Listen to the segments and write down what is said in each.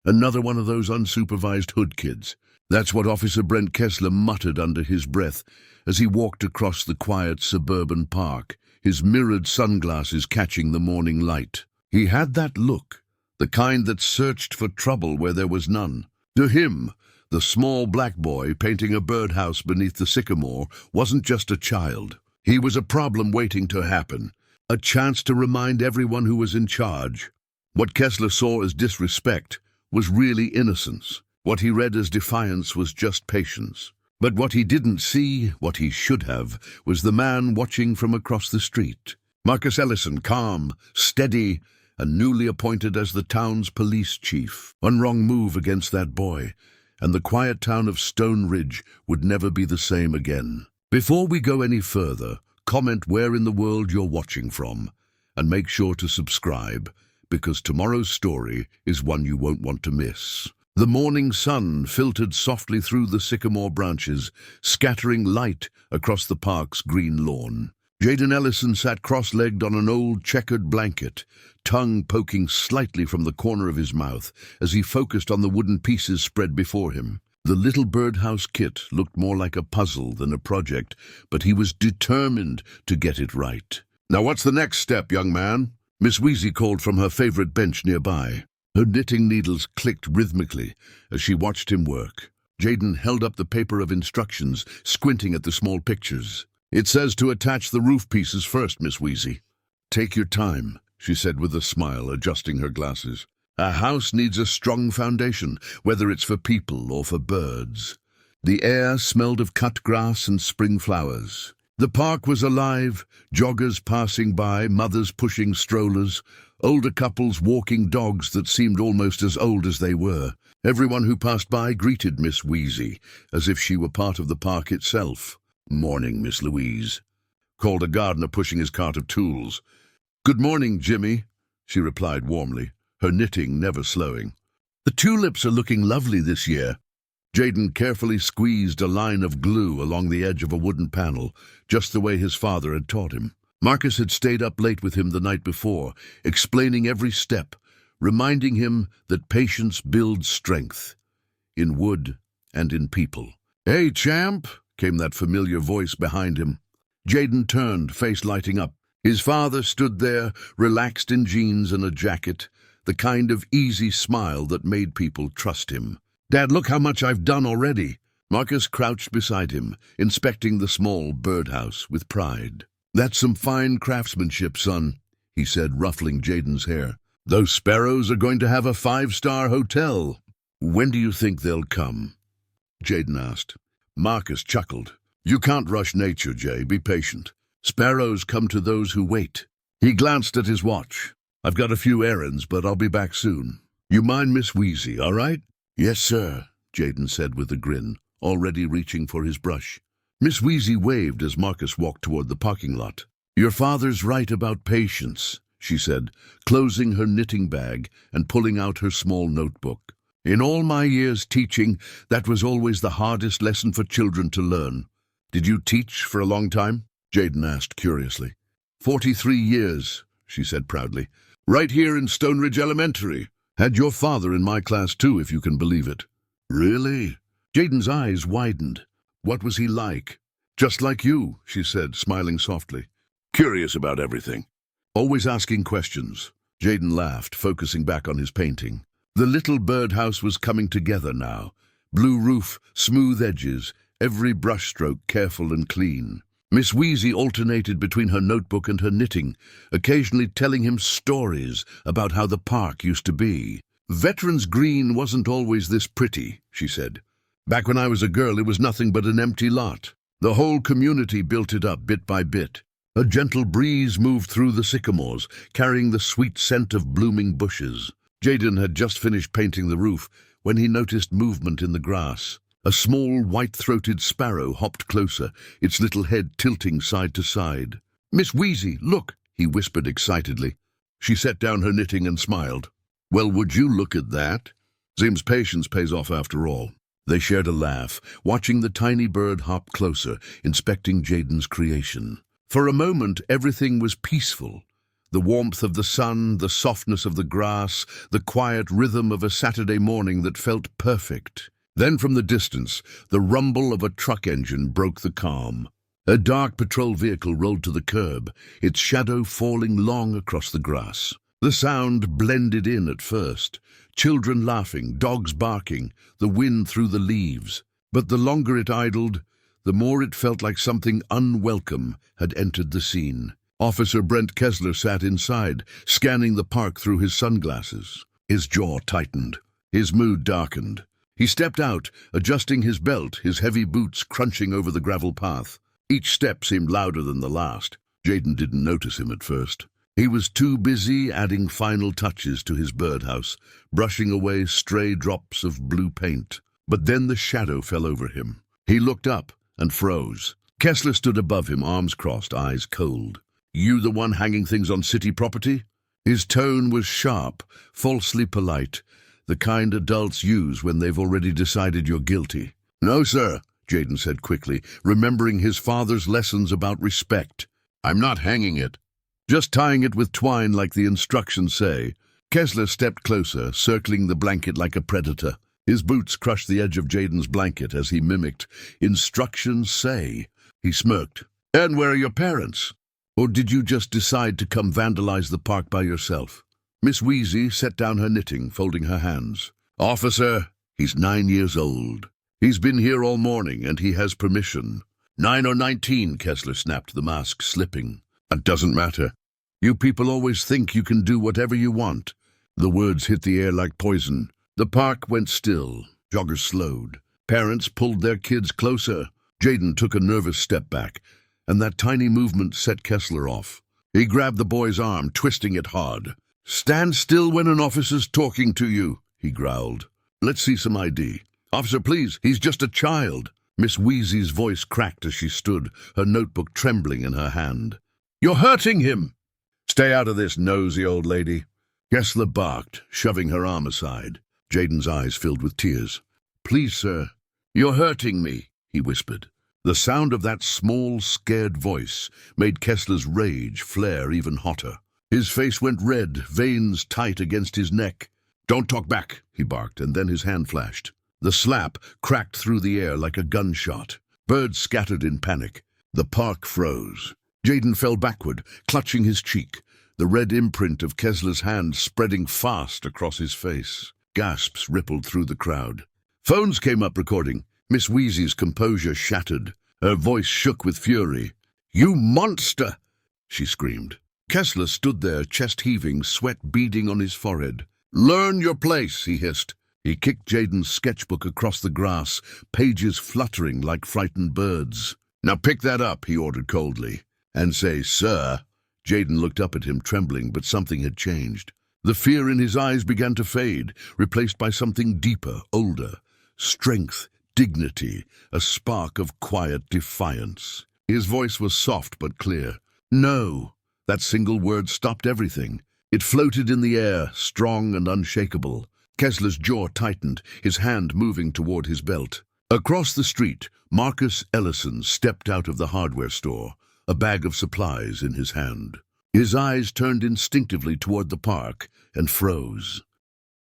Another one of those unsupervised hood kids. That's what Officer Brent Kessler muttered under his breath as he walked across the quiet suburban park, his mirrored sunglasses catching the morning light. He had that look, the kind that searched for trouble where there was none. To him, the small black boy painting a birdhouse beneath the sycamore wasn't just a child. He was a problem waiting to happen, a chance to remind everyone who was in charge. What Kessler saw as disrespect was really innocence. What he read as defiance was just patience. But what he didn't see, what he should have, was the man watching from across the street. Marcus Ellison, calm, steady, and newly appointed as the town's police chief. One wrong move against that boy, and the quiet town of Stone Ridge would never be the same again. Before we go any further, comment where in the world you're watching from, and make sure to subscribe, because tomorrow's story is one you won't want to miss. The morning sun filtered softly through the sycamore branches, scattering light across the park's green lawn. Jaden Ellison sat cross-legged on an old checkered blanket, tongue poking slightly from the corner of his mouth as he focused on the wooden pieces spread before him. The little birdhouse kit looked more like a puzzle than a project, but he was determined to get it right. "Now what's the next step, young man?" Miss Wheezy called from her favorite bench nearby. Her knitting needles clicked rhythmically as she watched him work. Jaden held up the paper of instructions, squinting at the small pictures. "It says to attach the roof pieces first, Miss Wheezy." "Take your time," she said with a smile, adjusting her glasses. "A house needs a strong foundation, whether it's for people or for birds." The air smelled of cut grass and spring flowers. The park was alive, joggers passing by, mothers pushing strollers, older couples walking dogs that seemed almost as old as they were. Everyone who passed by greeted Miss Wheezy, as if she were part of the park itself. "Morning, Miss Louise," called a gardener pushing his cart of tools. "Good morning, Jimmy," she replied warmly, her knitting never slowing. "The tulips are looking lovely this year." Jaden carefully squeezed a line of glue along the edge of a wooden panel, just the way his father had taught him. Marcus had stayed up late with him the night before, explaining every step, reminding him that patience builds strength, in wood and in people. "Hey, champ," came that familiar voice behind him. Jaden turned, face lighting up. His father stood there, relaxed in jeans and a jacket, the kind of easy smile that made people trust him. "Dad, look how much I've done already." Marcus crouched beside him, inspecting the small birdhouse with pride. "That's some fine craftsmanship, son," he said, ruffling Jaden's hair. "Those sparrows are going to have a 5-star hotel." "When do you think they'll come?" Jaden asked. Marcus chuckled. "You can't rush nature, Jay. Be patient. Sparrows come to those who wait." He glanced at his watch. "I've got a few errands, but I'll be back soon. You mind Miss Wheezy, all right?" "Yes, sir," Jaden said with a grin, already reaching for his brush. Miss Wheezy waved as Marcus walked toward the parking lot. "Your father's right about patience," she said, closing her knitting bag and pulling out her small notebook. "In all my years teaching, that was always the hardest lesson for children to learn." "Did you teach for a long time?" Jaden asked curiously. 43 years, she said proudly. "Right here in Stone Ridge Elementary. Had your father in my class too, if you can believe it." "Really?" Jaden's eyes widened. "What was he like?" "Just like you," she said, smiling softly. "Curious about everything. Always asking questions." Jaden laughed, focusing back on his painting. The little birdhouse was coming together now. Blue roof, smooth edges, every brushstroke careful and clean. Miss Wheezy alternated between her notebook and her knitting, occasionally telling him stories about how the park used to be. "Veterans Green wasn't always this pretty," she said. "Back when I was a girl, it was nothing but an empty lot. The whole community built it up bit by bit. A gentle breeze moved through the sycamores, carrying the sweet scent of blooming bushes." Jaden had just finished painting the roof when he noticed movement in the grass. A small, white-throated sparrow hopped closer, its little head tilting side to side. "Miss Wheezy, look," he whispered excitedly. She set down her knitting and smiled. "Well, would you look at that? Seems patience pays off after all." They shared a laugh, watching the tiny bird hop closer, inspecting Jaden's creation. For a moment, everything was peaceful. The warmth of the sun, the softness of the grass, the quiet rhythm of a Saturday morning that felt perfect. Then from the distance, the rumble of a truck engine broke the calm. A dark patrol vehicle rolled to the curb, its shadow falling long across the grass. The sound blended in at first. Children laughing, dogs barking, the wind through the leaves. But the longer it idled, the more it felt like something unwelcome had entered the scene. Officer Brent Kessler sat inside, scanning the park through his sunglasses. His jaw tightened. His mood darkened. He stepped out, adjusting his belt, his heavy boots crunching over the gravel path. Each step seemed louder than the last. Jaden didn't notice him at first. He was too busy adding final touches to his birdhouse, brushing away stray drops of blue paint. But then the shadow fell over him. He looked up and froze. Kessler stood above him, arms crossed, eyes cold. "You the one hanging things on city property?" His tone was sharp, falsely polite, the kind adults use when they've already decided you're guilty. "No, sir," Jaden said quickly, remembering his father's lessons about respect. "I'm not hanging it. Just tying it with twine like the instructions say." Kessler stepped closer, circling the blanket like a predator. His boots crushed the edge of Jaden's blanket as he mimicked, "Instructions say." He smirked. "And where are your parents? Or did you just decide to come vandalize the park by yourself?" Miss Wheezy set down her knitting, folding her hands. "Officer, he's 9 years old. He's been here all morning, and he has permission." 9 or 19, Kessler snapped, the mask slipping. "That doesn't matter. You people always think you can do whatever you want." The words hit the air like poison. The park went still. Joggers slowed. Parents pulled their kids closer. Jaden took a nervous step back, and that tiny movement set Kessler off. He grabbed the boy's arm, twisting it hard. "Stand still when an officer's talking to you," he growled. "Let's see some ID." "Officer, please, he's just a child." Miss Wheezy's voice cracked as she stood, her notebook trembling in her hand. "You're hurting him!" "Stay out of this, nosy old lady." Kessler barked, shoving her arm aside. Jaden's eyes filled with tears. "Please, sir." "You're hurting me," he whispered. The sound of that small, scared voice made Kessler's rage flare even hotter. His face went red, veins tight against his neck. "Don't talk back," he barked, and then his hand flashed. The slap cracked through the air like a gunshot. Birds scattered in panic. The park froze. Jaden fell backward, clutching his cheek, the red imprint of Kessler's hand spreading fast across his face. Gasps rippled through the crowd. Phones came up recording. Miss Wheezy's composure shattered. Her voice shook with fury. "You monster!" she screamed. Kessler stood there, chest heaving, sweat beading on his forehead. "Learn your place," he hissed. He kicked Jaden's sketchbook across the grass, pages fluttering like frightened birds. "Now pick that up," he ordered coldly. "And say, 'Sir.'" Jaden looked up at him, trembling, but something had changed. The fear in his eyes began to fade, replaced by something deeper, older. Strength, dignity, a spark of quiet defiance. His voice was soft but clear. "No." That single word stopped everything. It floated in the air, strong and unshakable. Kessler's jaw tightened, his hand moving toward his belt. Across the street, Marcus Ellison stepped out of the hardware store, a bag of supplies in his hand. His eyes turned instinctively toward the park and froze.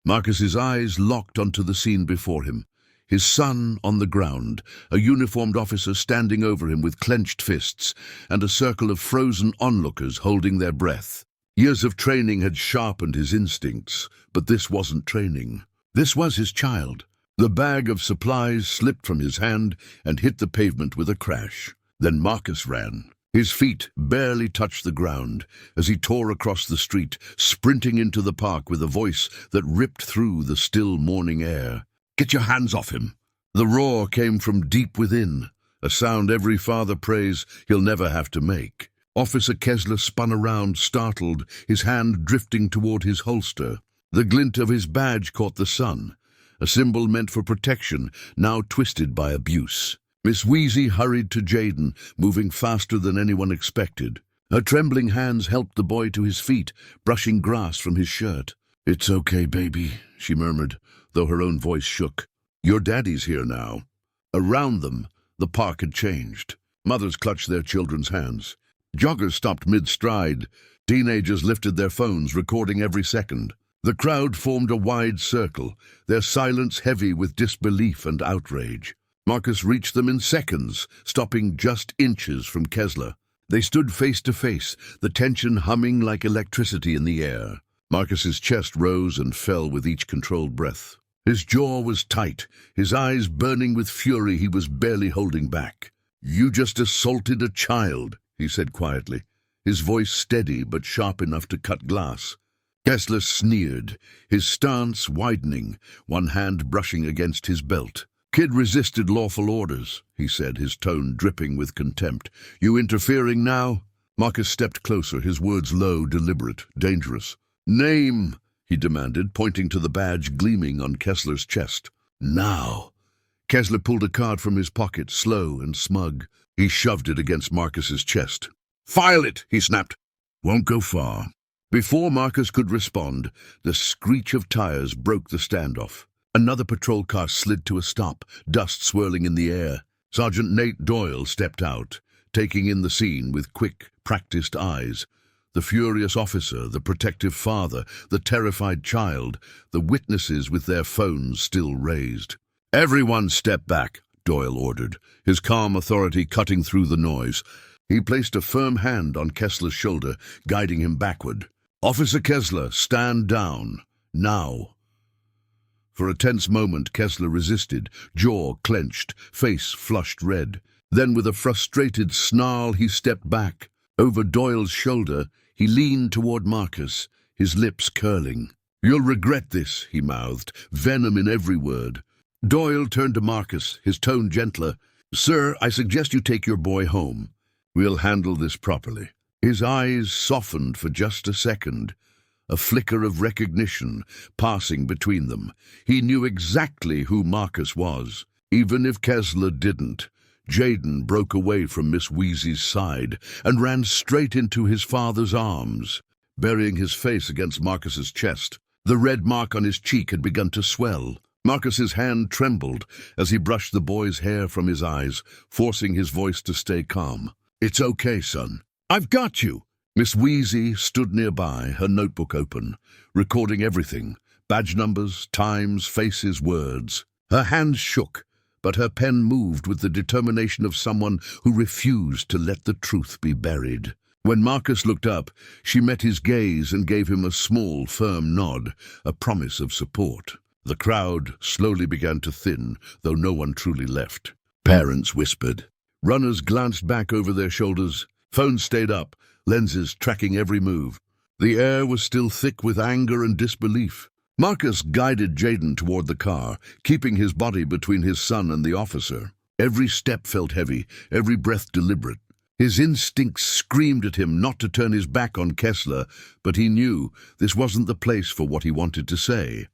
Marcus's eyes locked onto the scene before him. His son on the ground, a uniformed officer standing over him with clenched fists, and a circle of frozen onlookers holding their breath. Years of training had sharpened his instincts, but this wasn't training. This was his child. The bag of supplies slipped from his hand and hit the pavement with a crash. Then Marcus ran. His feet barely touched the ground as he tore across the street, sprinting into the park with a voice that ripped through the still morning air. "Get your hands off him!" The roar came from deep within, a sound every father prays he'll never have to make. Officer Kessler spun around, startled, his hand drifting toward his holster. The glint of his badge caught the sun, a symbol meant for protection, now twisted by abuse. Miss Wheezy hurried to Jaden, moving faster than anyone expected. Her trembling hands helped the boy to his feet, brushing grass from his shirt. "It's okay, baby," she murmured, though her own voice shook. "Your daddy's here now." Around them, the park had changed. Mothers clutched their children's hands. Joggers stopped mid-stride. Teenagers lifted their phones, recording every second. The crowd formed a wide circle, their silence heavy with disbelief and outrage. Marcus reached them in seconds, stopping just inches from Kessler. They stood face to face, the tension humming like electricity in the air. Marcus's chest rose and fell with each controlled breath. His jaw was tight, his eyes burning with fury he was barely holding back. "You just assaulted a child," he said quietly, his voice steady but sharp enough to cut glass. Kessler sneered, his stance widening, one hand brushing against his belt. "Kid resisted lawful orders," he said, his tone dripping with contempt. "You interfering now?" Marcus stepped closer, his words low, deliberate, dangerous. "Name," he demanded, pointing to the badge gleaming on Kessler's chest. "Now." Kessler pulled a card from his pocket, slow and smug. He shoved it against Marcus's chest. "File it," he snapped. "Won't go far." Before Marcus could respond, the screech of tires broke the standoff. Another patrol car slid to a stop, dust swirling in the air. Sergeant Nate Doyle stepped out, taking in the scene with quick, practiced eyes. The furious officer, the protective father, the terrified child, the witnesses with their phones still raised. "Everyone step back," Doyle ordered, his calm authority cutting through the noise. He placed a firm hand on Kessler's shoulder, guiding him backward. "Officer Kessler, stand down. Now." For a tense moment, Kessler resisted, jaw clenched, face flushed red. Then, with a frustrated snarl, he stepped back. Over Doyle's shoulder, he leaned toward Marcus, his lips curling. "You'll regret this," he mouthed, venom in every word. Doyle turned to Marcus, his tone gentler. "Sir, I suggest you take your boy home. We'll handle this properly." His eyes softened for just a second, a flicker of recognition passing between them. He knew exactly who Marcus was. Even if Kessler didn't, Jaden broke away from Miss Wheezy's side and ran straight into his father's arms, burying his face against Marcus's chest. The red mark on his cheek had begun to swell. Marcus's hand trembled as he brushed the boy's hair from his eyes, forcing his voice to stay calm. "It's okay, son. I've got you." Miss Wheezy stood nearby, her notebook open, recording everything, badge numbers, times, faces, words. Her hands shook, but her pen moved with the determination of someone who refused to let the truth be buried. When Marcus looked up, she met his gaze and gave him a small, firm nod, a promise of support. The crowd slowly began to thin, though no one truly left. Parents whispered. Runners glanced back over their shoulders. Phones stayed up, lenses tracking every move. The air was still thick with anger and disbelief. Marcus guided Jaden toward the car, keeping his body between his son and the officer. Every step felt heavy, every breath deliberate. His instincts screamed at him not to turn his back on Kessler, but he knew this wasn't the place for what he wanted to say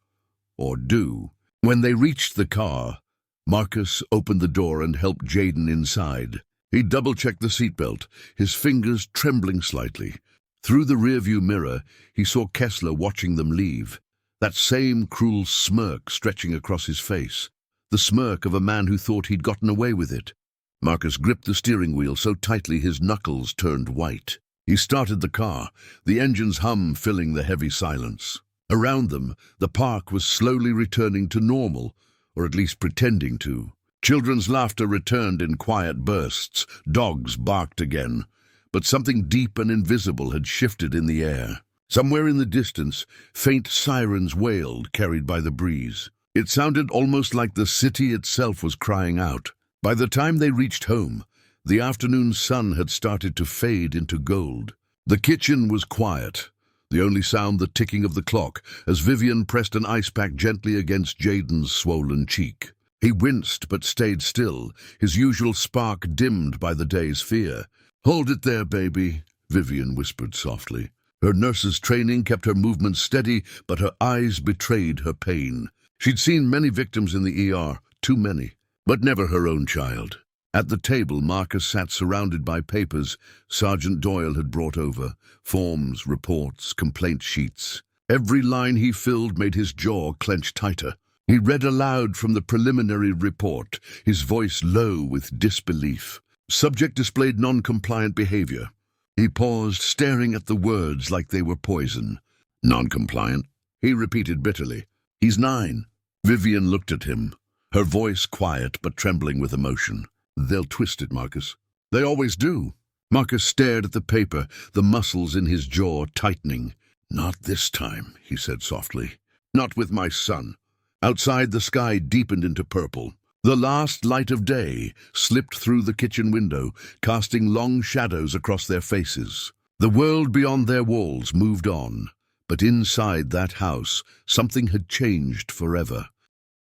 or do. When they reached the car, Marcus opened the door and helped Jaden inside. He double-checked the seatbelt, his fingers trembling slightly. Through the rearview mirror, he saw Kessler watching them leave. That same cruel smirk stretching across his face. The smirk of a man who thought he'd gotten away with it. Marcus gripped the steering wheel so tightly his knuckles turned white. He started the car, the engine's hum filling the heavy silence. Around them, the park was slowly returning to normal, or at least pretending to. Children's laughter returned in quiet bursts. Dogs barked again. But something deep and invisible had shifted in the air. Somewhere in the distance, faint sirens wailed, carried by the breeze. It sounded almost like the city itself was crying out. By the time they reached home, the afternoon sun had started to fade into gold. The kitchen was quiet, the only sound the ticking of the clock as Vivian pressed an ice pack gently against Jaden's swollen cheek. He winced but stayed still, his usual spark dimmed by the day's fear. "Hold it there, baby," Vivian whispered softly. Her nurse's training kept her movements steady, but her eyes betrayed her pain. She'd seen many victims in the ER, too many, but never her own child. At the table, Marcus sat surrounded by papers Sergeant Doyle had brought over, forms, reports, complaint sheets. Every line he filled made his jaw clench tighter. He read aloud from the preliminary report, his voice low with disbelief. Subject displayed non-compliant behavior. He paused, staring at the words like they were poison. Non-compliant, he repeated bitterly. He's 9. Vivian looked at him, her voice quiet but trembling with emotion. They'll twist it, Marcus. They always do. Marcus stared at the paper, the muscles in his jaw tightening. Not this time, he said softly. Not with my son. Outside, the sky deepened into purple. The last light of day slipped through the kitchen window, casting long shadows across their faces. The world beyond their walls moved on, but inside that house, something had changed forever.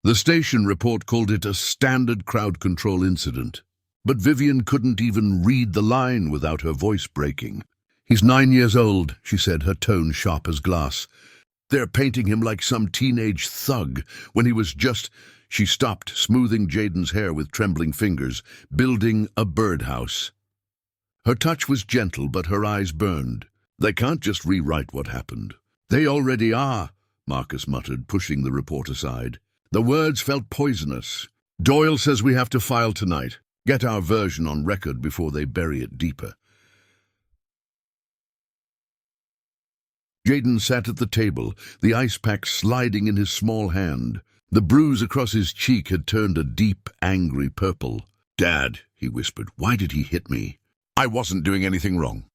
The station report called it a standard crowd control incident, but Vivian couldn't even read the line without her voice breaking. He's 9 years old, she said, her tone sharp as glass. They're painting him like some teenage thug when he was just... She stopped, smoothing Jaden's hair with trembling fingers, building a birdhouse. Her touch was gentle, but her eyes burned. They can't just rewrite what happened. They already are, Marcus muttered, pushing the report aside. The words felt poisonous. Doyle says we have to file tonight. Get our version on record before they bury it deeper. Jaden sat at the table, the ice pack sliding in his small hand. The bruise across his cheek had turned a deep, angry purple. Dad, he whispered, why did he hit me? I wasn't doing anything wrong.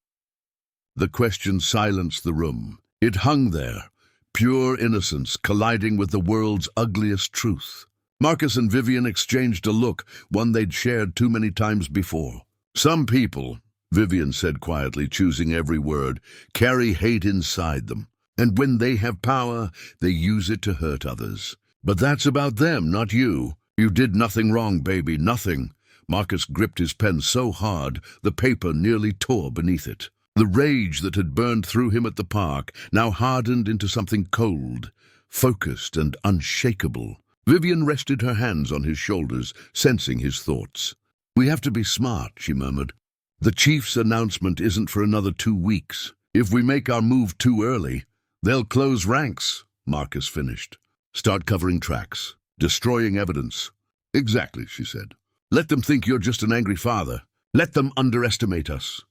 The question silenced the room. It hung there, pure innocence colliding with the world's ugliest truth. Marcus and Vivian exchanged a look, one they'd shared too many times before. Some people, Vivian said quietly, choosing every word, carry hate inside them. And when they have power, they use it to hurt others. But that's about them, not you. You did nothing wrong, baby, nothing. Marcus gripped his pen so hard, the paper nearly tore beneath it. The rage that had burned through him at the park now hardened into something cold, focused and unshakable. Vivian rested her hands on his shoulders, sensing his thoughts. We have to be smart, she murmured. The chief's announcement isn't for another 2 weeks. If we make our move too early, they'll close ranks, Marcus finished. Start covering tracks, destroying evidence. Exactly, she said. Let them think you're just an angry father. Let them underestimate us.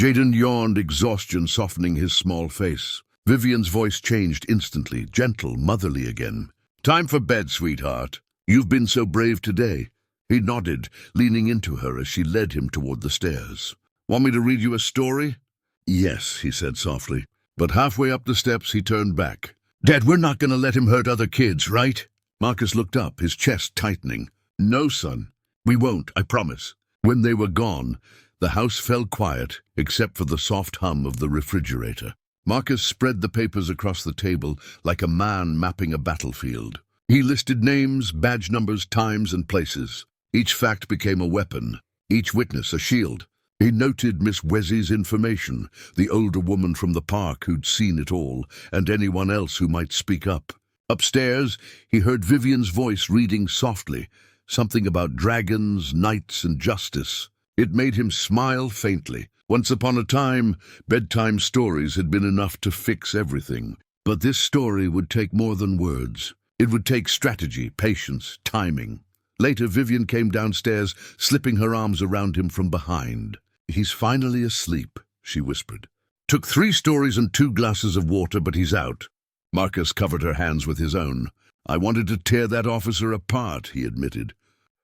Jaden yawned, exhaustion softening his small face. Vivian's voice changed instantly, gentle, motherly again. Time for bed, sweetheart. You've been so brave today. He nodded, leaning into her as she led him toward the stairs. Want me to read you a story? Yes, he said softly. But halfway up the steps, he turned back. Dad, we're not going to let him hurt other kids, right? Marcus looked up, his chest tightening. No, son. We won't, I promise. When they were gone, the house fell quiet, except for the soft hum of the refrigerator. Marcus spread the papers across the table like a man mapping a battlefield. He listed names, badge numbers, times, and places. Each fact became a weapon, each witness a shield. He noted Miss Wesley's information, the older woman from the park who'd seen it all, and anyone else who might speak up. Upstairs, he heard Vivian's voice reading softly, something about dragons, knights, and justice. It made him smile faintly. Once upon a time, bedtime stories had been enough to fix everything. But this story would take more than words. It would take strategy, patience, timing. Later, Vivian came downstairs, slipping her arms around him from behind. He's finally asleep, she whispered. Took 3 stories and 2 glasses of water, but he's out. Marcus covered her hands with his own. I wanted to tear that officer apart, he admitted.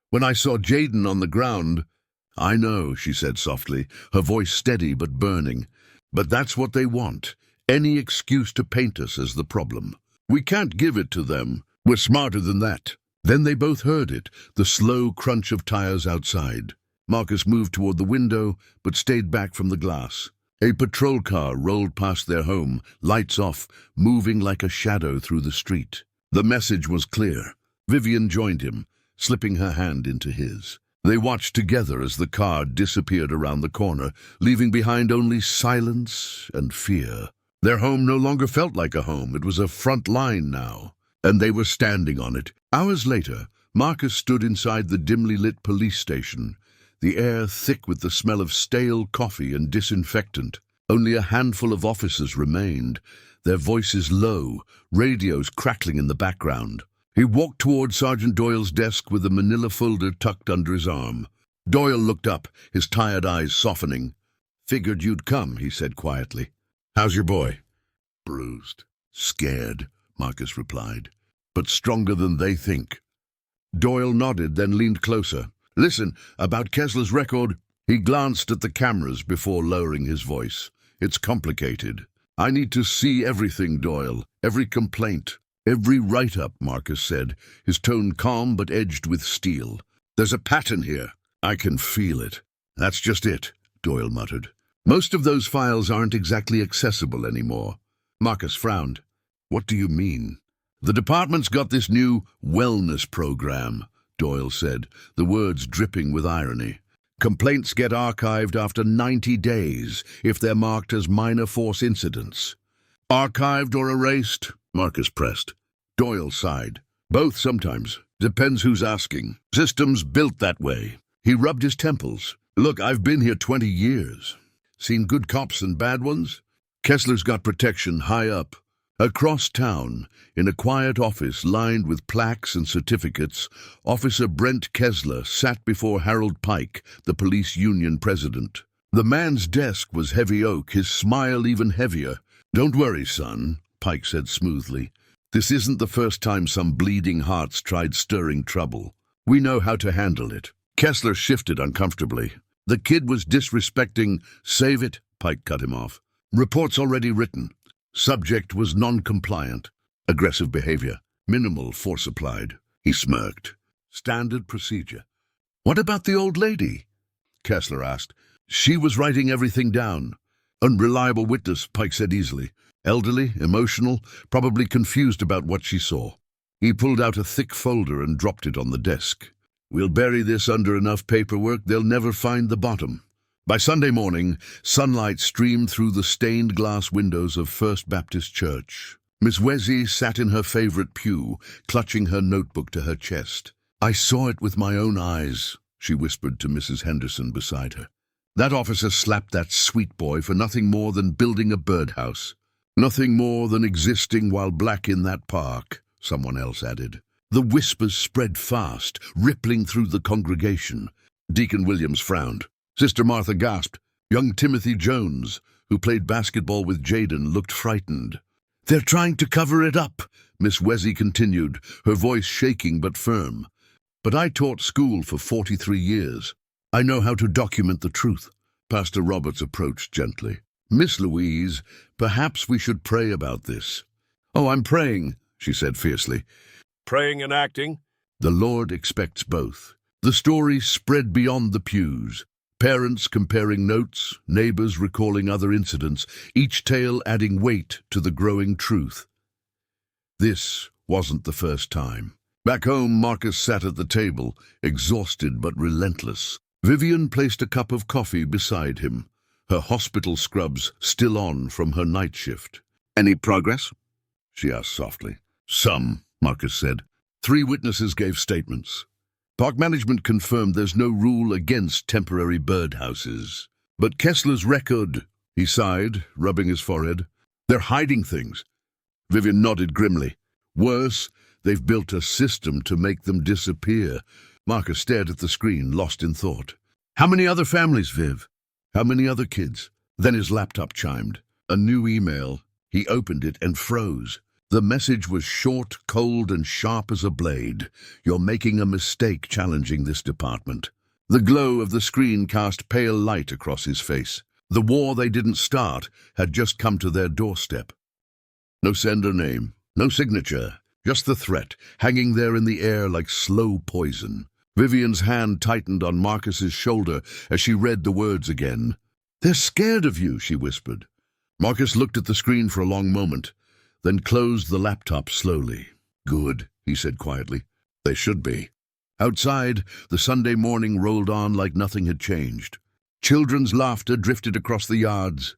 When I saw Jaden on the ground... I know, she said softly, her voice steady but burning. But that's what they want. Any excuse to paint us as the problem. We can't give it to them. We're smarter than that. Then they both heard it, the slow crunch of tires outside. Marcus moved toward the window, but stayed back from the glass. A patrol car rolled past their home, lights off, moving like a shadow through the street. The message was clear. Vivian joined him, slipping her hand into his. They watched together as the car disappeared around the corner, leaving behind only silence and fear. Their home no longer felt like a home. It was a front line now, and they were standing on it. Hours later, Marcus stood inside the dimly lit police station, the air thick with the smell of stale coffee and disinfectant. Only a handful of officers remained, their voices low, radios crackling in the background. He walked toward Sergeant Doyle's desk with a manila folder tucked under his arm. Doyle looked up, his tired eyes softening. Figured you'd come, he said quietly. How's your boy? Bruised. Scared, Marcus replied. But stronger than they think. Doyle nodded, then leaned closer. Listen, about Kessler's record. He glanced at the cameras before lowering his voice. It's complicated. I need to see everything, Doyle. Every complaint. Every write-up, Marcus said, his tone calm but edged with steel. There's a pattern here. I can feel it. That's just it, Doyle muttered. Most of those files aren't exactly accessible anymore. Marcus frowned. What do you mean? The department's got this new wellness program, Doyle said, the words dripping with irony. Complaints get archived after 90 days if they're marked as minor force incidents. Archived or erased? Marcus pressed. Doyle sighed. Both sometimes. Depends who's asking. Systems built that way. He rubbed his temples. Look, I've been here 20 years. Seen good cops and bad ones? Kessler's got protection high up. Across town, in a quiet office lined with plaques and certificates, Officer Brent Kessler sat before Harold Pike, the police union president. The man's desk was heavy oak, his smile even heavier. Don't worry, son, Pike said smoothly. This isn't the first time some bleeding hearts tried stirring trouble. We know how to handle it. Kessler shifted uncomfortably. The kid was disrespecting. Save it, Pike cut him off. Reports already written. Subject was non-compliant. Aggressive behavior. Minimal force applied. He smirked. Standard procedure. What about the old lady? Kessler asked. She was writing everything down. Unreliable witness, Pike said easily. Elderly, emotional, probably confused about what she saw. He pulled out a thick folder and dropped it on the desk. We'll bury this under enough paperwork they'll never find the bottom. By Sunday morning, sunlight streamed through the stained glass windows of First Baptist Church. Miss Wesey sat in her favorite pew, clutching her notebook to her chest. I saw it with my own eyes, she whispered to Mrs. Henderson beside her. That officer slapped that sweet boy for nothing more than building a birdhouse. Nothing more than existing while black in that park, someone else added. The whispers spread fast, rippling through the congregation. Deacon Williams frowned. Sister Martha gasped. Young Timothy Jones, who played basketball with Jaden, looked frightened. They're trying to cover it up, Miss Wesey continued, her voice shaking but firm. But I taught school for 43 years. I know how to document the truth. Pastor Roberts approached gently. Miss Louise, perhaps we should pray about this. Oh, I'm praying, she said fiercely. Praying and acting? The Lord expects both. The story spread beyond the pews. Parents comparing notes, neighbors recalling other incidents, each tale adding weight to the growing truth. This wasn't the first time. Back home, Marcus sat at the table, exhausted but relentless. Vivian placed a cup of coffee beside him, her hospital scrubs still on from her night shift. Any progress? She asked softly. Some, Marcus said. 3 witnesses gave statements. Park management confirmed there's no rule against temporary birdhouses. But Kessler's record, he sighed, rubbing his forehead. They're hiding things. Vivian nodded grimly. Worse, they've built a system to make them disappear. Marcus stared at the screen, lost in thought. How many other families, Viv? How many other kids? Then his laptop chimed. A new email. He opened it and froze. The message was short, cold, and sharp as a blade. You're making a mistake challenging this department. The glow of the screen cast pale light across his face. The war they didn't start had just come to their doorstep. No sender name, no signature, just the threat, hanging there in the air like slow poison. Vivian's hand tightened on Marcus's shoulder as she read the words again. They're scared of you, she whispered. Marcus looked at the screen for a long moment, then closed the laptop slowly. Good, he said quietly. They should be. Outside, the Sunday morning rolled on like nothing had changed. Children's laughter drifted across the yards.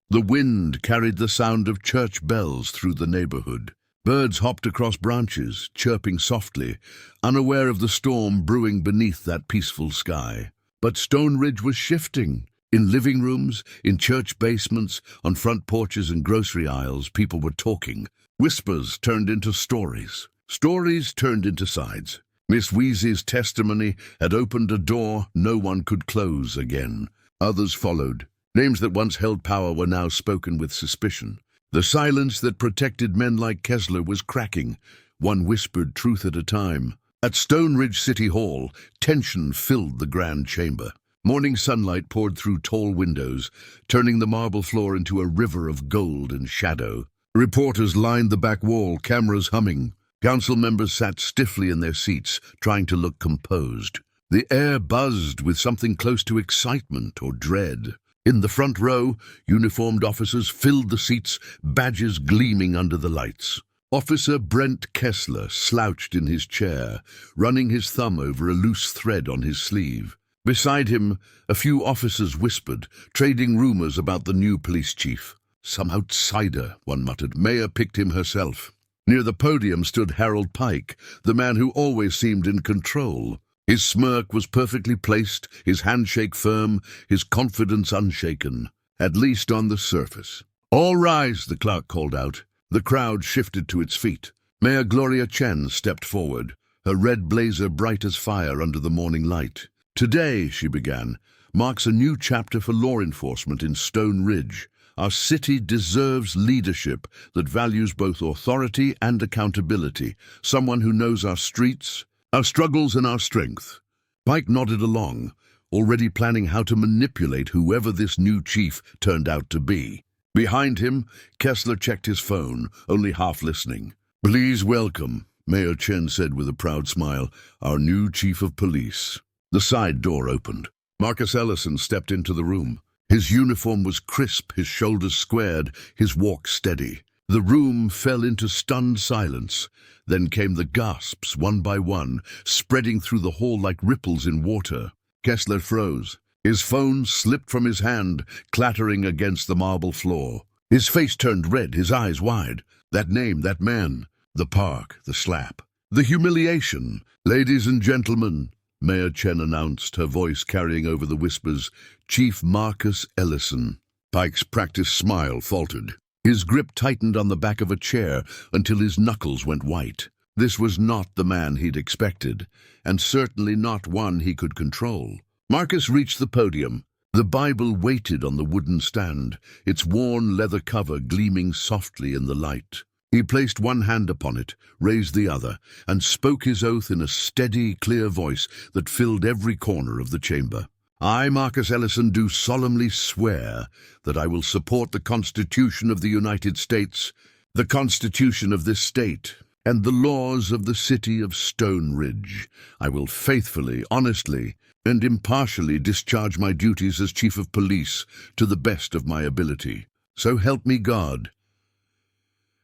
The wind carried the sound of church bells through the neighborhood. Birds hopped across branches, chirping softly, unaware of the storm brewing beneath that peaceful sky. But Stone Ridge was shifting. In living rooms, in church basements, on front porches and grocery aisles, people were talking. Whispers turned into stories. Stories turned into sides. Miss Wheezy's testimony had opened a door no one could close again. Others followed. Names that once held power were now spoken with suspicion. The silence that protected men like Kessler was cracking, one whispered truth at a time. At Stone Ridge City Hall, tension filled the grand chamber. Morning sunlight poured through tall windows, turning the marble floor into a river of gold and shadow. Reporters lined the back wall, cameras humming. Council members sat stiffly in their seats, trying to look composed. The air buzzed with something close to excitement or dread. In the front row, uniformed officers filled the seats, badges gleaming under the lights. Officer Brent Kessler slouched in his chair, running his thumb over a loose thread on his sleeve. Beside him, a few officers whispered, trading rumors about the new police chief. Some outsider, one muttered. Mayor picked him herself. Near the podium stood Harold Pike, the man who always seemed in control. His smirk was perfectly placed, his handshake firm, his confidence unshaken, at least on the surface. "All rise," the clerk called out. The crowd shifted to its feet. Mayor Gloria Chen stepped forward, her red blazer bright as fire under the morning light. "Today," she began, "marks a new chapter for law enforcement in Stone Ridge. Our city deserves leadership that values both authority and accountability, someone who knows our streets, our struggles and our strength." Pike nodded along, already planning how to manipulate whoever this new chief turned out to be. Behind him, Kessler checked his phone, only half listening. "Please welcome," Mayor Chen said with a proud smile, "our new chief of police." The side door opened. Marcus Ellison stepped into the room. His uniform was crisp, his shoulders squared, his walk steady. The room fell into stunned silence. Then came the gasps, one by one, spreading through the hall like ripples in water. Kessler froze. His phone slipped from his hand, clattering against the marble floor. His face turned red, his eyes wide. That name, that man, the park, the slap, the humiliation. "Ladies and gentlemen," Mayor Chen announced, her voice carrying over the whispers, "Chief Marcus Ellison." Pike's practiced smile faltered. His grip tightened on the back of a chair until his knuckles went white. This was not the man he'd expected, and certainly not one he could control. Marcus reached the podium. The Bible waited on the wooden stand, its worn leather cover gleaming softly in the light. He placed one hand upon it, raised the other, and spoke his oath in a steady, clear voice that filled every corner of the chamber. "I, Marcus Ellison, do solemnly swear that I will support the Constitution of the United States, the Constitution of this state, and the laws of the city of Stone Ridge. I will faithfully, honestly, and impartially discharge my duties as Chief of Police to the best of my ability. So help me God."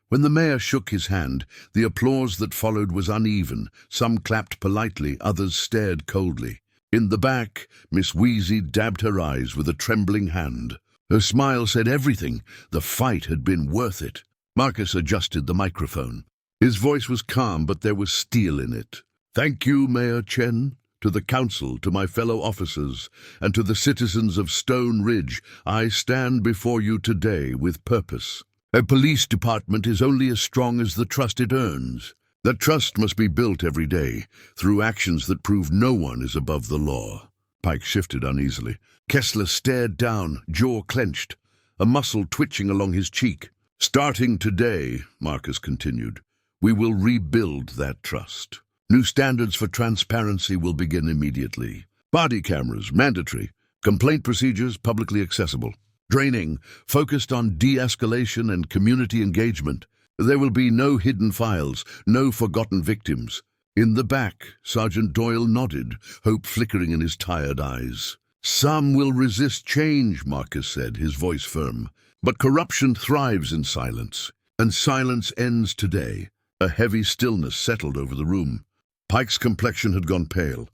When the mayor shook his hand, the applause that followed was uneven. Some clapped politely, others stared coldly. In the back, Miss Wheezy dabbed her eyes with a trembling hand. Her smile said everything. The fight had been worth it. Marcus adjusted the microphone. His voice was calm, but there was steel in it. "Thank you, Mayor Chen. To the council, to my fellow officers, and to the citizens of Stone Ridge, I stand before you today with purpose. A police department is only as strong as the trust it earns. That trust must be built every day, through actions that prove no one is above the law." Pike shifted uneasily. Kessler stared down, jaw clenched, a muscle twitching along his cheek. "Starting today," Marcus continued, "we will rebuild that trust. New standards for transparency will begin immediately. Body cameras, mandatory. Complaint procedures, publicly accessible. Training, focused on de-escalation and community engagement. There will be no hidden files, no forgotten victims." In the back, Sergeant Doyle nodded, hope flickering in his tired eyes. "Some will resist change," Marcus said, his voice firm. "But corruption thrives in silence, and silence ends today." A heavy stillness settled over the room. Pike's complexion had gone pale.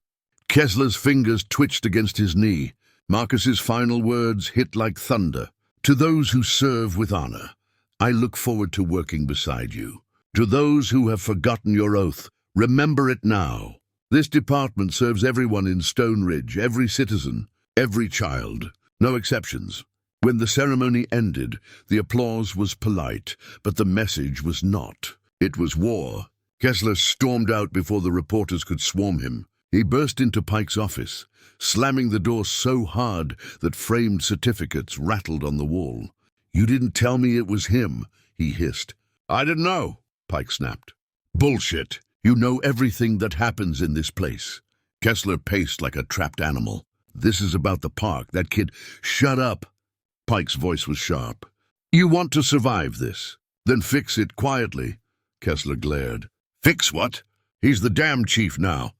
Kessler's fingers twitched against his knee. Marcus's final words hit like thunder. "To those who serve with honor, I look forward to working beside you. To those who have forgotten your oath, remember it now. This department serves everyone in Stone Ridge, every citizen, every child, no exceptions." When the ceremony ended, the applause was polite, but the message was not. It was war. Kessler stormed out before the reporters could swarm him. He burst into Pike's office, slamming the door so hard that framed certificates rattled on the wall. "You didn't tell me it was him," he hissed. "I didn't know," Pike snapped. "Bullshit. You know everything that happens in this place." Kessler paced like a trapped animal. "This is about the park. That kid—" "Shut up." Pike's voice was sharp. "You want to survive this? Then fix it quietly." Kessler glared. "Fix what? He's the damn chief now."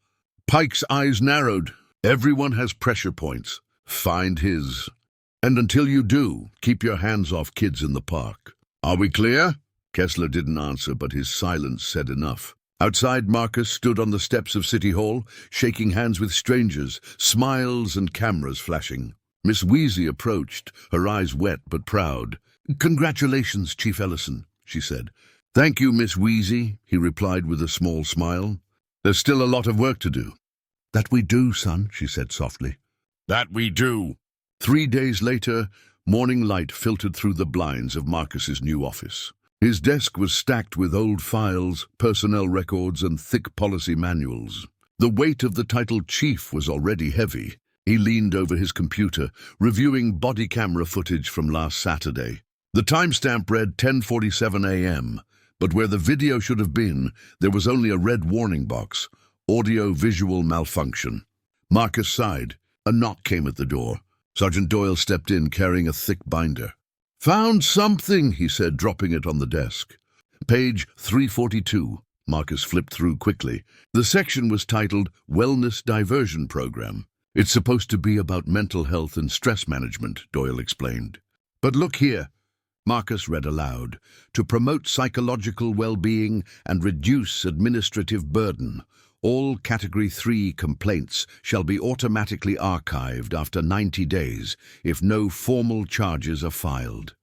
Pike's eyes narrowed. "Everyone has pressure points. Find his. And until you do, keep your hands off kids in the park. Are we clear?" Kessler didn't answer, but his silence said enough. Outside, Marcus stood on the steps of City Hall, shaking hands with strangers, smiles and cameras flashing. Miss Wheezy approached, her eyes wet but proud. "Congratulations, Chief Ellison," she said. "Thank you, Miss Wheezy," he replied with a small smile. "There's still a lot of work to do." "That we do, son," she said softly. That we do. 3 days later, morning light filtered through the blinds of Marcus's new office. His desk was stacked with old files, personnel records, and thick policy manuals. The weight of the title chief was already heavy. He leaned over his computer, reviewing body camera footage from last Saturday. The timestamp read 10:47 a.m., but where the video should have been, there was only a red warning box: audio-visual malfunction. Marcus sighed. A knock came at the door. Sergeant Doyle stepped in, carrying a thick binder. "Found something," he said, dropping it on the desk. Page 342. Marcus flipped through quickly. The section was titled Wellness Diversion Program. "It's supposed to be about mental health and stress management," Doyle explained. "But look here," Marcus read aloud, "to promote psychological well-being and reduce administrative burden. All Category 3 complaints shall be automatically archived after 90 days if no formal charges are filed."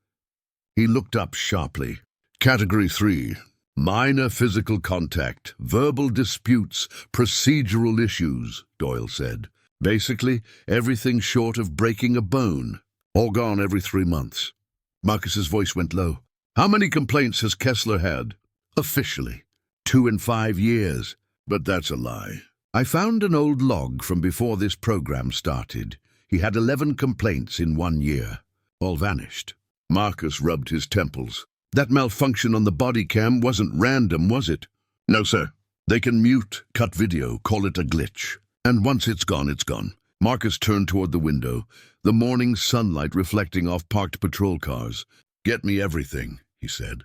He looked up sharply. "Category 3. Minor physical contact, verbal disputes, procedural issues," Doyle said. "Basically, everything short of breaking a bone. All gone every 3 months. Marcus's voice went low. "How many complaints has Kessler had?" "Officially. 2 in 5 years. But that's a lie. I found an old log from before this program started. He had 11 complaints in 1 year. All vanished." Marcus rubbed his temples. "That malfunction on the body cam wasn't random, was it?" "No, sir. They can mute, cut video, call it a glitch. And once it's gone, it's gone." Marcus turned toward the window, the morning sunlight reflecting off parked patrol cars. "Get me everything," he said.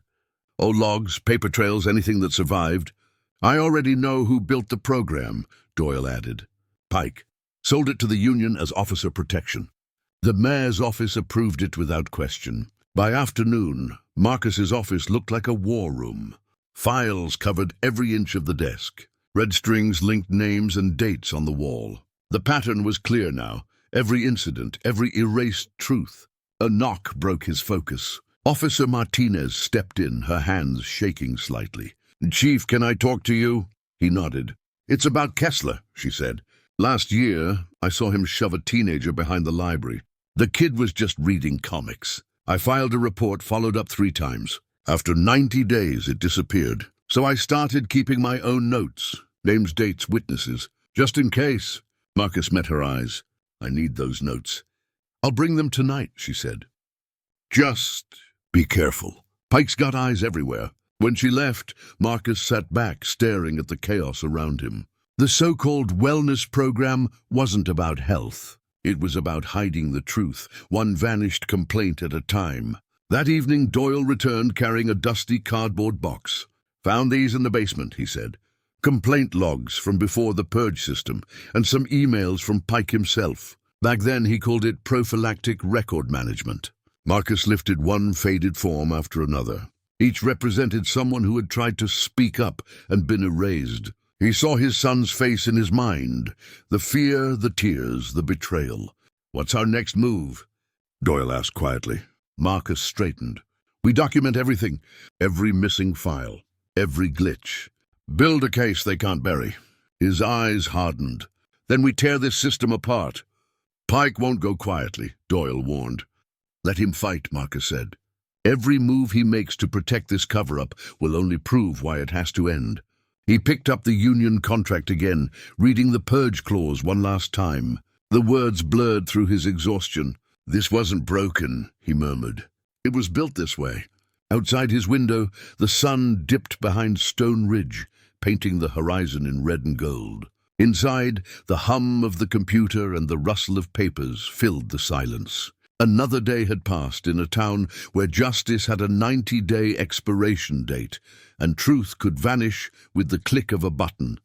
"Old logs, paper trails, anything that survived." "I already know who built the program," Doyle added. "Pike. Sold it to the union as officer protection. The mayor's office approved it without question. By afternoon, Marcus's office looked like a war room. Files covered every inch of the desk. Red strings linked names and dates on the wall. The pattern was clear now. Every incident, every erased truth. A knock broke his focus. Officer Martinez stepped in, her hands shaking slightly. "Chief, can I talk to you?" He nodded. "It's about Kessler," she said. "Last year, I saw him shove a teenager behind the library. The kid was just reading comics. I filed a report, followed up 3 times. After 90 days, it disappeared. So I started keeping my own notes, names, dates, witnesses, just in case." Marcus met her eyes. "I need those notes." "I'll bring them tonight," she said. "Just be careful." Pike's got eyes everywhere. When she left, Marcus sat back, staring at the chaos around him. The so-called wellness program wasn't about health. It was about hiding the truth, one vanished complaint at a time. That evening, Doyle returned carrying a dusty cardboard box. "Found these in the basement," he said. "Complaint logs from before the purge system, and some emails from Pike himself. Back then, he called it prophylactic record management." Marcus lifted one faded form after another. Each represented someone who had tried to speak up and been erased. He saw his son's face in his mind, the fear, the tears, the betrayal. "What's our next move?" Doyle asked quietly. Marcus straightened. "We document everything, every missing file, every glitch. Build a case they can't bury." His eyes hardened. "Then we tear this system apart." "Pike won't go quietly," Doyle warned. "Let him fight," Marcus said. "Every move he makes to protect this cover-up will only prove why it has to end." He picked up the union contract again, reading the purge clause one last time. The words blurred through his exhaustion. "This wasn't broken," he murmured. "It was built this way." Outside his window, the sun dipped behind Stone Ridge, painting the horizon in red and gold. Inside, the hum of the computer and the rustle of papers filled the silence. Another day had passed in a town where justice had a 90-day expiration date, and truth could vanish with the click of a button.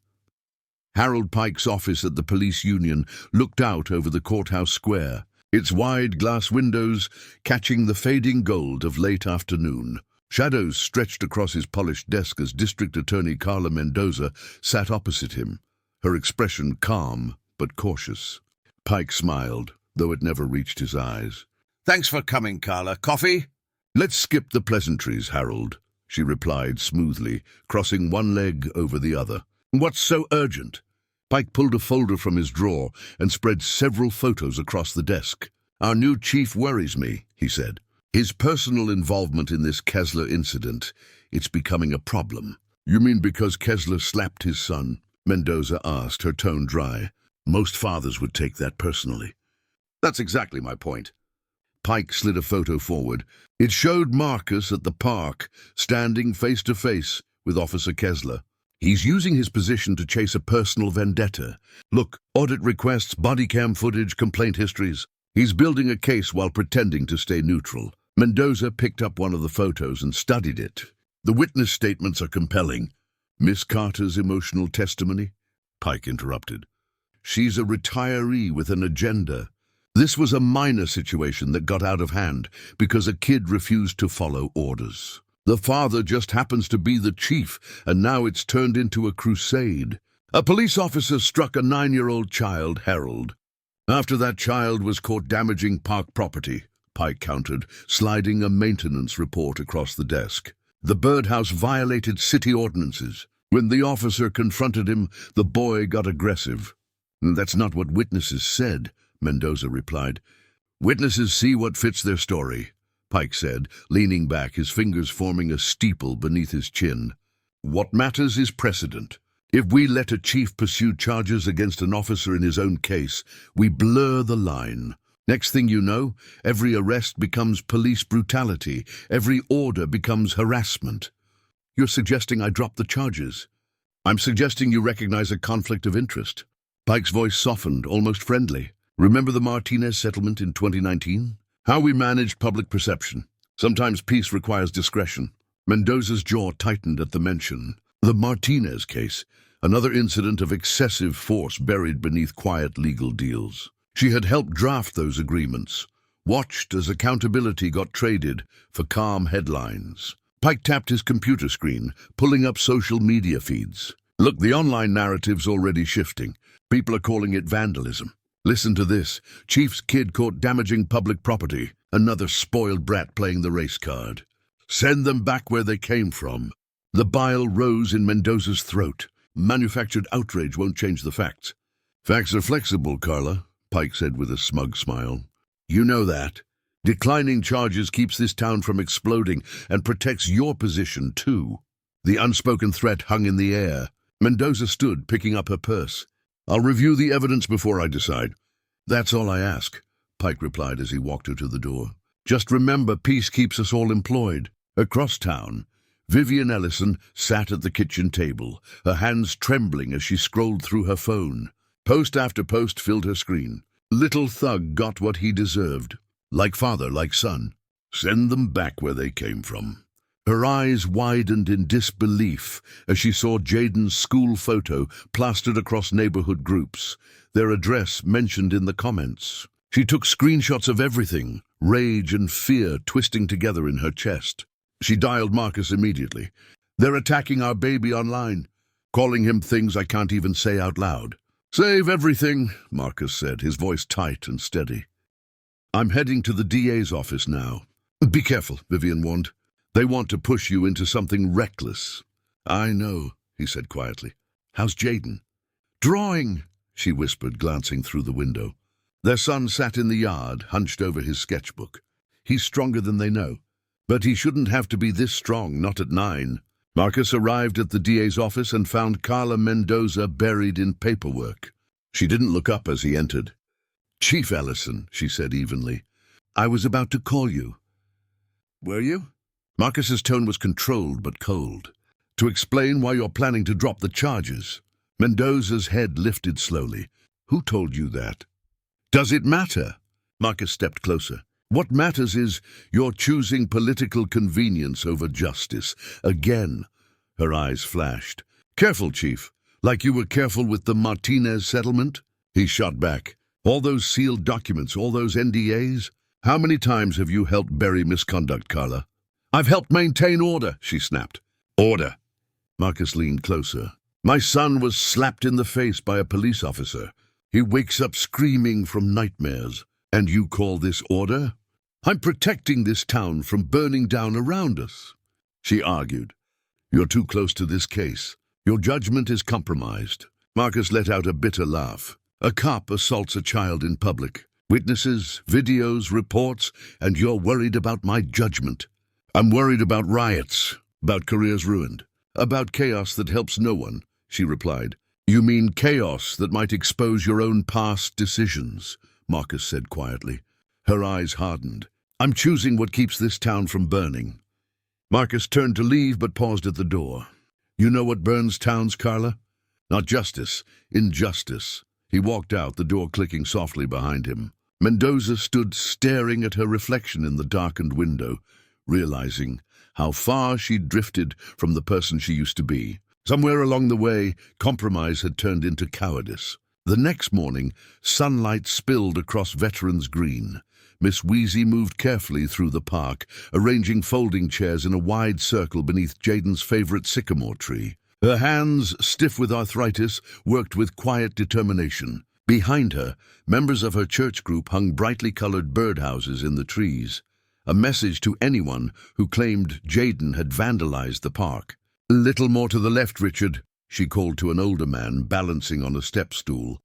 Harold Pike's office at the police union looked out over the courthouse square, its wide glass windows catching the fading gold of late afternoon. Shadows stretched across his polished desk as District Attorney Carla Mendoza sat opposite him, her expression calm but cautious. Pike smiled, though it never reached his eyes. "Thanks for coming, Carla. Coffee?" "Let's skip the pleasantries, Harold," she replied smoothly, crossing one leg over the other. "What's so urgent?" Pike pulled a folder from his drawer and spread several photos across the desk. "Our new chief worries me," he said. "His personal involvement in this Kessler incident, it's becoming a problem." "You mean because Kessler slapped his son?" Mendoza asked, her tone dry. "Most fathers would take that personally." "That's exactly my point." Pike slid a photo forward. It showed Marcus at the park, standing face to face with Officer Kessler. "He's using his position to chase a personal vendetta. Look, audit requests, body cam footage, complaint histories. He's building a case while pretending to stay neutral." Mendoza picked up one of the photos and studied it. "The witness statements are compelling." "Miss Carter's emotional testimony?" Pike interrupted. "She's a retiree with an agenda. This was a minor situation that got out of hand because a kid refused to follow orders. The father just happens to be the chief, and now it's turned into a crusade. A police officer struck a 9-year-old child, Harold. After that child was caught damaging park property," Pike countered, sliding a maintenance report across the desk. "The birdhouse violated city ordinances. When the officer confronted him, the boy got aggressive." "That's not what witnesses said," Mendoza replied. "Witnesses see what fits their story," Pike said, leaning back, his fingers forming a steeple beneath his chin. "What matters is precedent. If we let a chief pursue charges against an officer in his own case, we blur the line. Next thing you know, every arrest becomes police brutality, every order becomes harassment." "You're suggesting I drop the charges?" "I'm suggesting you recognize a conflict of interest." Pike's voice softened, almost friendly. "Remember the Martinez settlement in 2019? How we managed public perception. Sometimes peace requires discretion." Mendoza's jaw tightened at the mention. The Martinez case, another incident of excessive force buried beneath quiet legal deals. She had helped draft those agreements, watched as accountability got traded for calm headlines. Pike tapped his computer screen, pulling up social media feeds. "Look, the online narrative's already shifting. People are calling it vandalism. Listen to this. Chief's kid caught damaging public property. Another spoiled brat playing the race card. Send them back where they came from." The bile rose in Mendoza's throat. "Manufactured outrage won't change the facts." "Facts are flexible, Carla," Pike said with a smug smile. "You know that. Declining charges keeps this town from exploding and protects your position, too." The unspoken threat hung in the air. Mendoza stood, picking up her purse. "I'll review the evidence before I decide." "That's all I ask," Pike replied as he walked her to the door. "Just remember, peace keeps us all employed." Across town, Vivian Ellison sat at the kitchen table, her hands trembling as she scrolled through her phone. Post after post filled her screen. Little thug got what he deserved. Like father, like son. Send them back where they came from. Her eyes widened in disbelief as she saw Jaden's school photo plastered across neighborhood groups, their address mentioned in the comments. She took screenshots of everything, rage and fear twisting together in her chest. She dialed Marcus immediately. "They're attacking our baby online, calling him things I can't even say out loud." "Save everything," Marcus said, his voice tight and steady. "I'm heading to the DA's office now." "Be careful," Vivian warned. "They want to push you into something reckless." "I know," he said quietly. "How's Jaden?" "Drawing," she whispered, glancing through the window. Their son sat in the yard, hunched over his sketchbook. "He's stronger than they know. But he shouldn't have to be this strong, not at 9. Marcus arrived at the DA's office and found Carla Mendoza buried in paperwork. She didn't look up as he entered. "Chief Ellison," she said evenly, "I was about to call you." "Were you?" Marcus's tone was controlled but cold. "To explain why you're planning to drop the charges." Mendoza's head lifted slowly. "Who told you that?" "Does it matter?" Marcus stepped closer. "What matters is you're choosing political convenience over justice. Again." Her eyes flashed. "Careful, Chief. Like you were careful with the Martinez settlement?" He shot back. "All those sealed documents, all those NDAs? How many times have you helped bury misconduct, Carla?" "I've helped maintain order," she snapped. "Order?" Marcus leaned closer. "My son was slapped in the face by a police officer. He wakes up screaming from nightmares. And you call this order? I'm protecting this town from burning down around us." She argued. "You're too close to this case. Your judgment is compromised." Marcus let out a bitter laugh. "A cop assaults a child in public. Witnesses, videos, reports, and you're worried about my judgment." "I'm worried about riots, about careers ruined, about chaos that helps no one," she replied. "You mean chaos that might expose your own past decisions," Marcus said quietly. Her eyes hardened. "I'm choosing what keeps this town from burning." Marcus turned to leave but paused at the door. "You know what burns towns, Carla? Not justice, injustice." He walked out, the door clicking softly behind him. Mendoza stood staring at her reflection in the darkened window, realizing how far she'd drifted from the person she used to be. Somewhere along the way, compromise had turned into cowardice. The next morning, sunlight spilled across Veterans Green. Miss Wheezy moved carefully through the park, arranging folding chairs in a wide circle beneath Jaden's favorite sycamore tree. Her hands, stiff with arthritis, worked with quiet determination. Behind her, members of her church group hung brightly colored birdhouses in the trees, a message to anyone who claimed Jaden had vandalized the park. "A little more to the left, Richard," she called to an older man balancing on a step stool.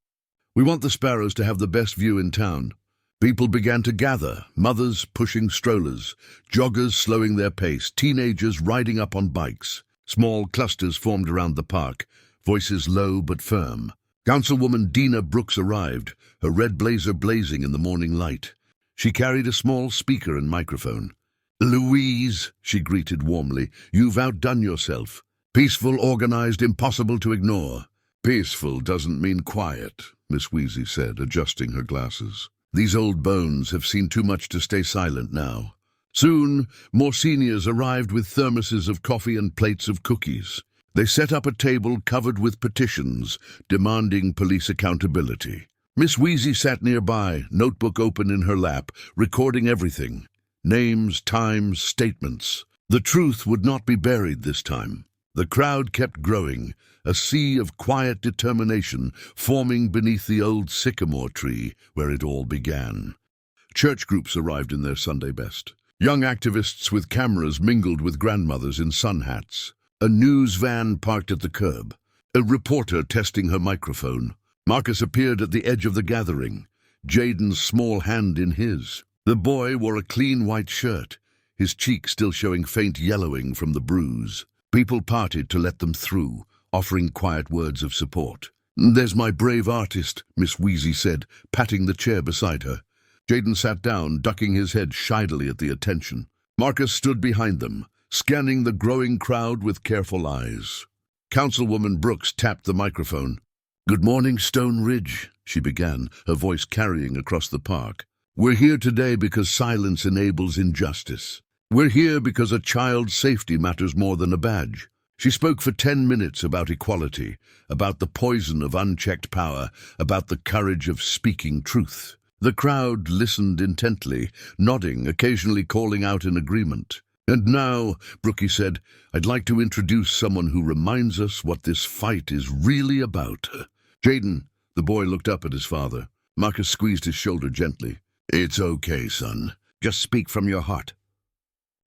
"We want the sparrows to have the best view in town." People began to gather, mothers pushing strollers, joggers slowing their pace, teenagers riding up on bikes. Small clusters formed around the park, voices low but firm. Councilwoman Dina Brooks arrived, her red blazer blazing in the morning light. She carried a small speaker and microphone. "Louise," she greeted warmly, "you've outdone yourself. Peaceful, organized, impossible to ignore." "Peaceful doesn't mean quiet," Miss Wheezy said, adjusting her glasses. "These old bones have seen too much to stay silent now." Soon, more seniors arrived with thermoses of coffee and plates of cookies. They set up a table covered with petitions, demanding police accountability. Miss Wheezy sat nearby, notebook open in her lap, recording everything. Names, times, statements. The truth would not be buried this time. The crowd kept growing, a sea of quiet determination forming beneath the old sycamore tree where it all began. Church groups arrived in their Sunday best. Young activists with cameras mingled with grandmothers in sun hats. A news van parked at the curb. A reporter testing her microphone. Marcus appeared at the edge of the gathering, Jaden's small hand in his. The boy wore a clean white shirt, his cheek still showing faint yellowing from the bruise. People parted to let them through, offering quiet words of support. "There's my brave artist," Miss Wheezy said, patting the chair beside her. Jaden sat down, ducking his head shydily at the attention. Marcus stood behind them, scanning the growing crowd with careful eyes. Councilwoman Brooks tapped the microphone. "Good morning, Stone Ridge," she began, her voice carrying across the park. "We're here today because silence enables injustice. We're here because a child's safety matters more than a badge." She spoke for 10 minutes about equality, about the poison of unchecked power, about the courage of speaking truth. The crowd listened intently, nodding, occasionally calling out in agreement. "And now," Brookie said, "I'd like to introduce someone who reminds us what this fight is really about." "Jaden," the boy looked up at his father. Marcus squeezed his shoulder gently. "It's okay, son. Just speak from your heart."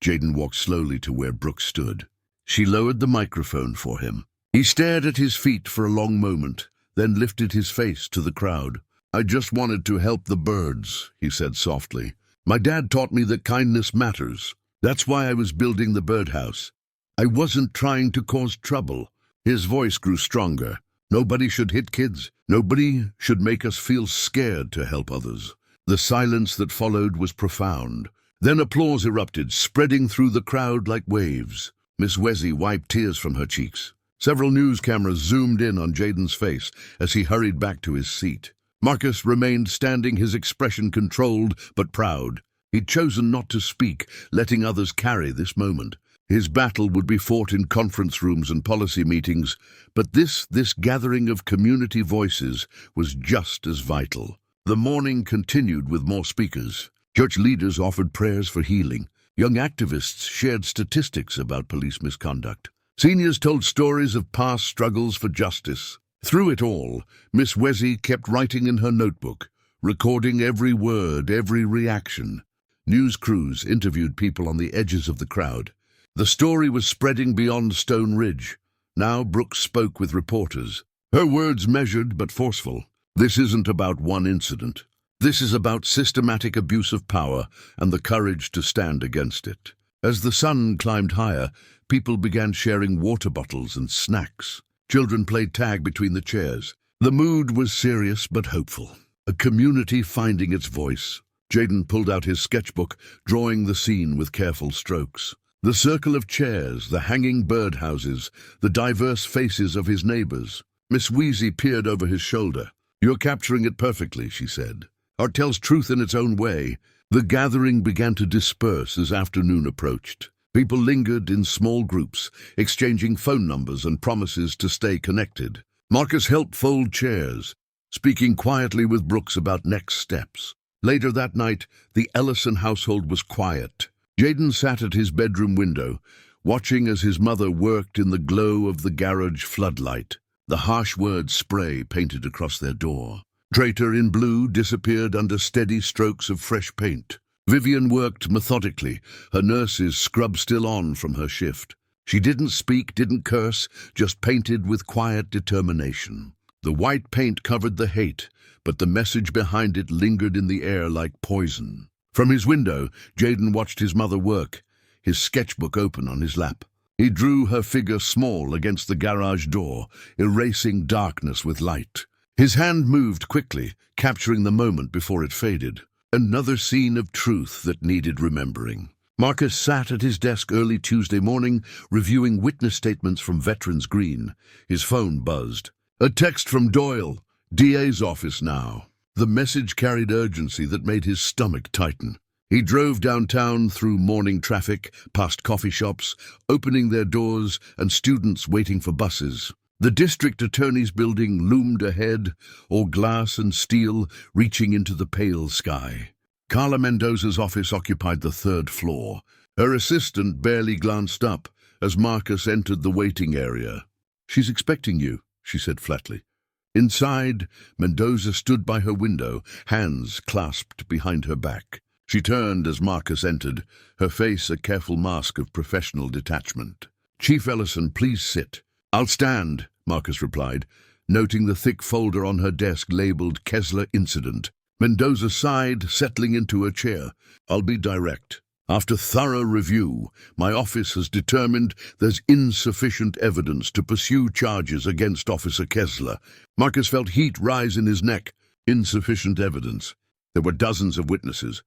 Jaden walked slowly to where Brooke stood. She lowered the microphone for him. He stared at his feet for a long moment, then lifted his face to the crowd. "I just wanted to help the birds," he said softly. "My dad taught me that kindness matters. That's why I was building the birdhouse. I wasn't trying to cause trouble. His voice grew stronger. Nobody should hit kids. Nobody should make us feel scared to help others. The silence that followed was profound. Then applause erupted, spreading through the crowd like waves. Miss Wesley wiped tears from her cheeks. Several news cameras zoomed in on Jaden's face as he hurried back to his seat. Marcus remained standing, his expression controlled but proud. He'd chosen not to speak, letting others carry this moment. His battle would be fought in conference rooms and policy meetings, but this gathering of community voices was just as vital. The morning continued with more speakers. Church leaders offered prayers for healing. Young activists shared statistics about police misconduct. Seniors told stories of past struggles for justice. Through it all, Miss Wesley kept writing in her notebook, recording every word, every reaction. News crews interviewed people on the edges of the crowd. The story was spreading beyond Stone Ridge. Now Brooks spoke with reporters. Her words measured but forceful. This isn't about one incident. This is about systematic abuse of power and the courage to stand against it. As the sun climbed higher, people began sharing water bottles and snacks. Children played tag between the chairs. The mood was serious but hopeful. A community finding its voice. Jaden pulled out his sketchbook, drawing the scene with careful strokes. The circle of chairs, the hanging birdhouses, the diverse faces of his neighbors. Miss Weezy peered over his shoulder. "You're capturing it perfectly," she said. "Art tells truth in its own way." The gathering began to disperse as afternoon approached. People lingered in small groups, exchanging phone numbers and promises to stay connected. Marcus helped fold chairs, speaking quietly with Brooks about next steps. Later that night, the Ellison household was quiet. Jaden sat at his bedroom window, watching as his mother worked in the glow of the garage floodlight. The harsh word spray painted across their door. Traitor in blue disappeared under steady strokes of fresh paint. Vivian worked methodically, her nurse's scrub still on from her shift. She didn't speak, didn't curse, just painted with quiet determination. The white paint covered the hate, but the message behind it lingered in the air like poison. From his window, Jaden watched his mother work, his sketchbook open on his lap. He drew her figure small against the garage door, erasing darkness with light. His hand moved quickly, capturing the moment before it faded. Another scene of truth that needed remembering. Marcus sat at his desk early Tuesday morning, reviewing witness statements from Veterans Green. His phone buzzed. A text from Doyle, DA's office now. The message carried urgency that made his stomach tighten. He drove downtown through morning traffic, past coffee shops, opening their doors, and students waiting for buses. The district attorney's building loomed ahead, all glass and steel, reaching into the pale sky. Carla Mendoza's office occupied the third floor. Her assistant barely glanced up as Marcus entered the waiting area. "She's expecting you," she said flatly. Inside, Mendoza stood by her window, hands clasped behind her back. She turned as Marcus entered, her face a careful mask of professional detachment. "Chief Ellison, please sit." "I'll stand," Marcus replied, noting the thick folder on her desk labeled Kessler Incident. Mendoza sighed, settling into a chair. "I'll be direct. After thorough review, my office has determined there's insufficient evidence to pursue charges against Officer Kessler." Marcus felt heat rise in his neck. Insufficient evidence. There were dozens of witnesses.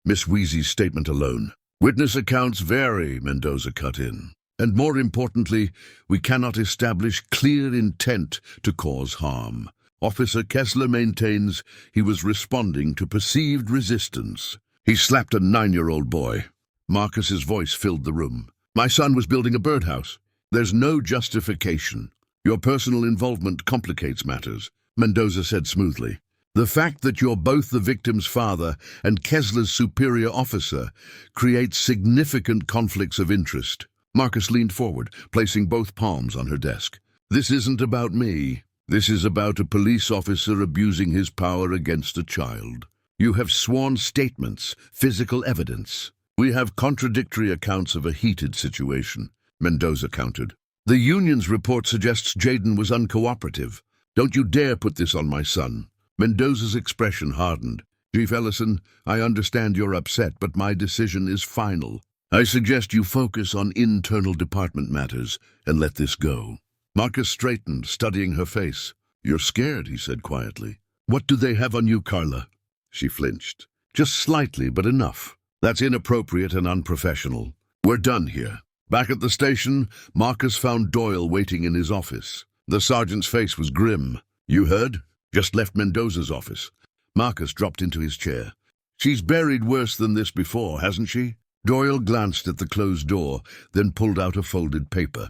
Miss Weezy's statement alone. "Witness accounts vary," Mendoza cut in. "And more importantly, we cannot establish clear intent to cause harm. Officer Kessler maintains he was responding to perceived resistance. He slapped a 9-year-old boy." Marcus's voice filled the room. "My son was building a birdhouse. There's no justification. Your personal involvement complicates matters," Mendoza said smoothly. "The fact that you're both the victim's father and Kessler's superior officer creates significant conflicts of interest." Marcus leaned forward, placing both palms on her desk. "This isn't about me. This is about a police officer abusing his power against a child. You have sworn statements, physical evidence. We have contradictory accounts of a heated situation," Mendoza countered. "The union's report suggests Jaden was uncooperative. Don't you dare put this on my son." Mendoza's expression hardened. "Chief Ellison, I understand you're upset, but my decision is final." I suggest you focus on internal department matters and let this go. Marcus straightened, studying her face. You're scared, he said quietly. What do they have on you, Carla? She flinched. Just slightly, but enough. That's inappropriate and unprofessional. We're done here. Back at the station, Marcus found Doyle waiting in his office. The sergeant's face was grim. You heard? Just left Mendoza's office. Marcus dropped into his chair. She's buried worse than this before, hasn't she? Doyle glanced at the closed door, then pulled out a folded paper.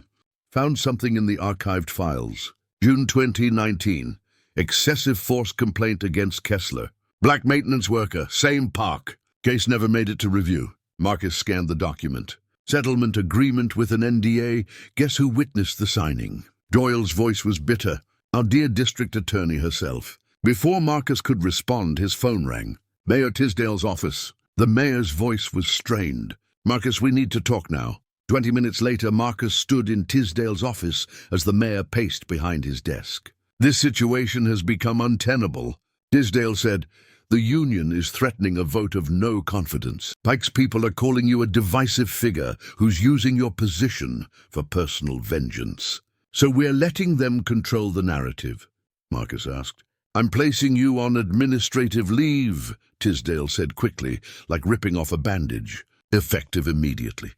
Found something in the archived files. June 2019. Excessive force complaint against Kessler. Black maintenance worker, same park. Case never made it to review. Marcus scanned the document. Settlement agreement with an NDA. Guess who witnessed the signing? Doyle's voice was bitter. Our dear district attorney herself. Before Marcus could respond, his phone rang. Mayor Tisdale's office. The mayor's voice was strained. Marcus, we need to talk now. 20 minutes later, Marcus stood in Tisdale's office as the mayor paced behind his desk. This situation has become untenable. Tisdale said, the union is threatening a vote of no confidence. Pike's people are calling you a divisive figure who's using your position for personal vengeance. So we're letting them control the narrative, Marcus asked. I'm placing you on administrative leave, Tisdale said quickly, like ripping off a bandage, effective immediately.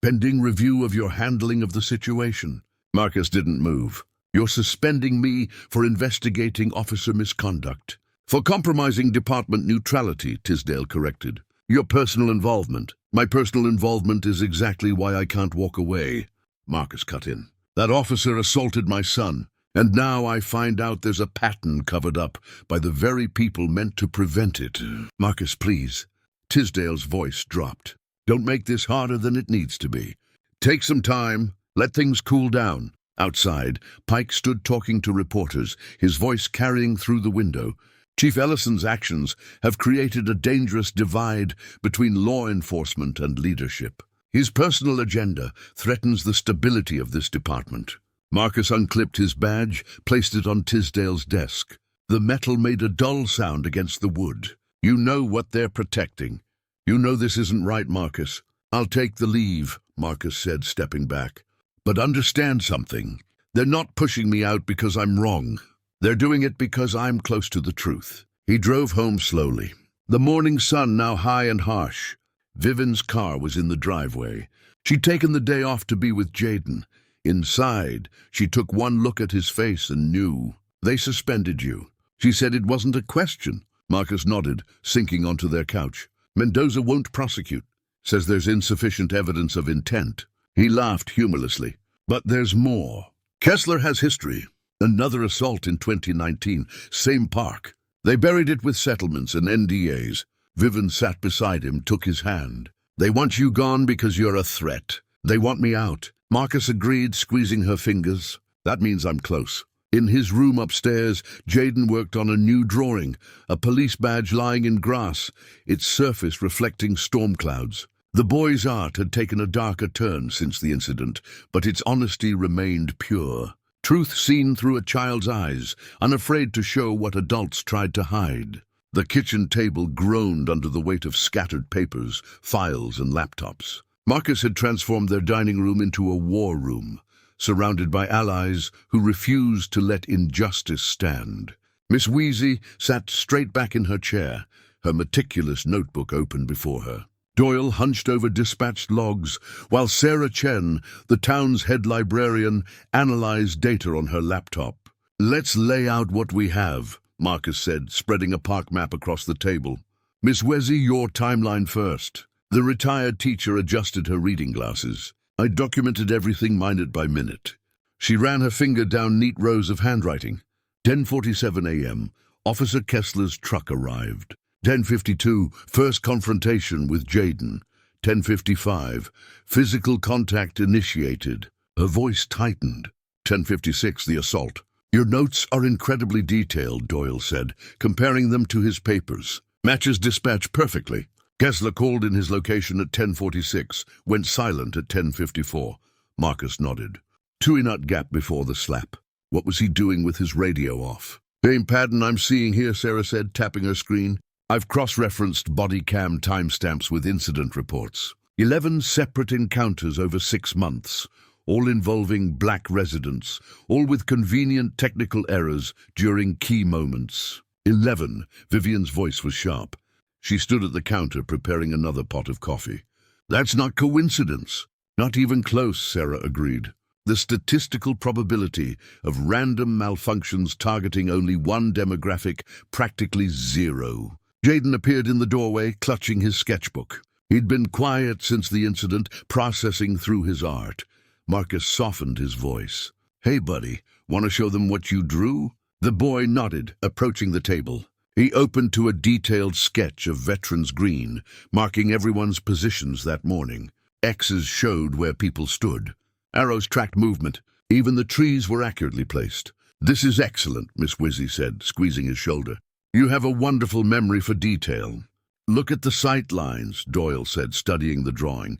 Pending review of your handling of the situation. Marcus didn't move. You're suspending me for investigating officer misconduct. For compromising department neutrality, Tisdale corrected. Your personal involvement. My personal involvement is exactly why I can't walk away, Marcus cut in. That officer assaulted my son, and now I find out there's a pattern covered up by the very people meant to prevent it. Marcus, please. Tisdale's voice dropped. Don't make this harder than it needs to be. Take some time. Let things cool down. Outside, Pike stood talking to reporters, his voice carrying through the window. Chief Ellison's actions have created a dangerous divide between law enforcement and leadership. His personal agenda threatens the stability of this department. Marcus unclipped his badge, placed it on Tisdale's desk. The metal made a dull sound against the wood. You know what they're protecting. You know this isn't right, Marcus. I'll take the leave, Marcus said, stepping back. But understand something. They're not pushing me out because I'm wrong. They're doing it because I'm close to the truth. He drove home slowly. The morning sun now high and harsh. Vivian's car was in the driveway. She'd taken the day off to be with Jaden. Inside, she took one look at his face and knew. They suspended you. She said it wasn't a question. Marcus nodded, sinking onto their couch. Mendoza won't prosecute. Says there's insufficient evidence of intent. He laughed humorlessly. But there's more. Kessler has history. Another assault in 2019, same park. They buried it with settlements and NDAs. Vivian sat beside him, took his hand. They want you gone because you're a threat. They want me out. Marcus agreed, squeezing her fingers. That means I'm close. In his room upstairs, Jaden worked on a new drawing, a police badge lying in grass, its surface reflecting storm clouds. The boy's art had taken a darker turn since the incident, but its honesty remained pure. Truth seen through a child's eyes, unafraid to show what adults tried to hide. The kitchen table groaned under the weight of scattered papers, files, and laptops. Marcus had transformed their dining room into a war room, surrounded by allies who refused to let injustice stand. Miss Wheezy sat straight back in her chair, her meticulous notebook open before her. Doyle hunched over dispatched logs, while Sarah Chen, the town's head librarian, analyzed data on her laptop. Let's lay out what we have, Marcus said, spreading a park map across the table. Miss Wheezy, your timeline first. The retired teacher adjusted her reading glasses. I documented everything minute by minute. She ran her finger down neat rows of handwriting. 10:47 a.m., Officer Kessler's truck arrived. 10:52, first confrontation with Jaden. 10:55, physical contact initiated. Her voice tightened. 10:56, the assault. Your notes are incredibly detailed, Doyle said, comparing them to his papers. Matches dispatch perfectly. Kessler called in his location at 10:46, went silent at 10:54. Marcus nodded. 2-minute gap before the slap. What was he doing with his radio off? Same pattern I'm seeing here, Sarah said, tapping her screen. I've cross-referenced body cam timestamps with incident reports. 11 separate encounters over 6 months, all involving black residents, all with convenient technical errors during key moments. 11. Vivian's voice was sharp. She stood at the counter preparing another pot of coffee. That's not coincidence. Not even close, Sarah agreed. The statistical probability of random malfunctions targeting only one demographic, practically zero. Jaden appeared in the doorway, clutching his sketchbook. He'd been quiet since the incident, processing through his art. Marcus softened his voice. Hey, buddy, want to show them what you drew? The boy nodded, approaching the table. He opened to a detailed sketch of Veterans Green, marking everyone's positions that morning. X's showed where people stood. Arrows tracked movement. Even the trees were accurately placed. This is excellent, Miss Wizzy said, squeezing his shoulder. You have a wonderful memory for detail. Look at the sight lines, Doyle said, studying the drawing.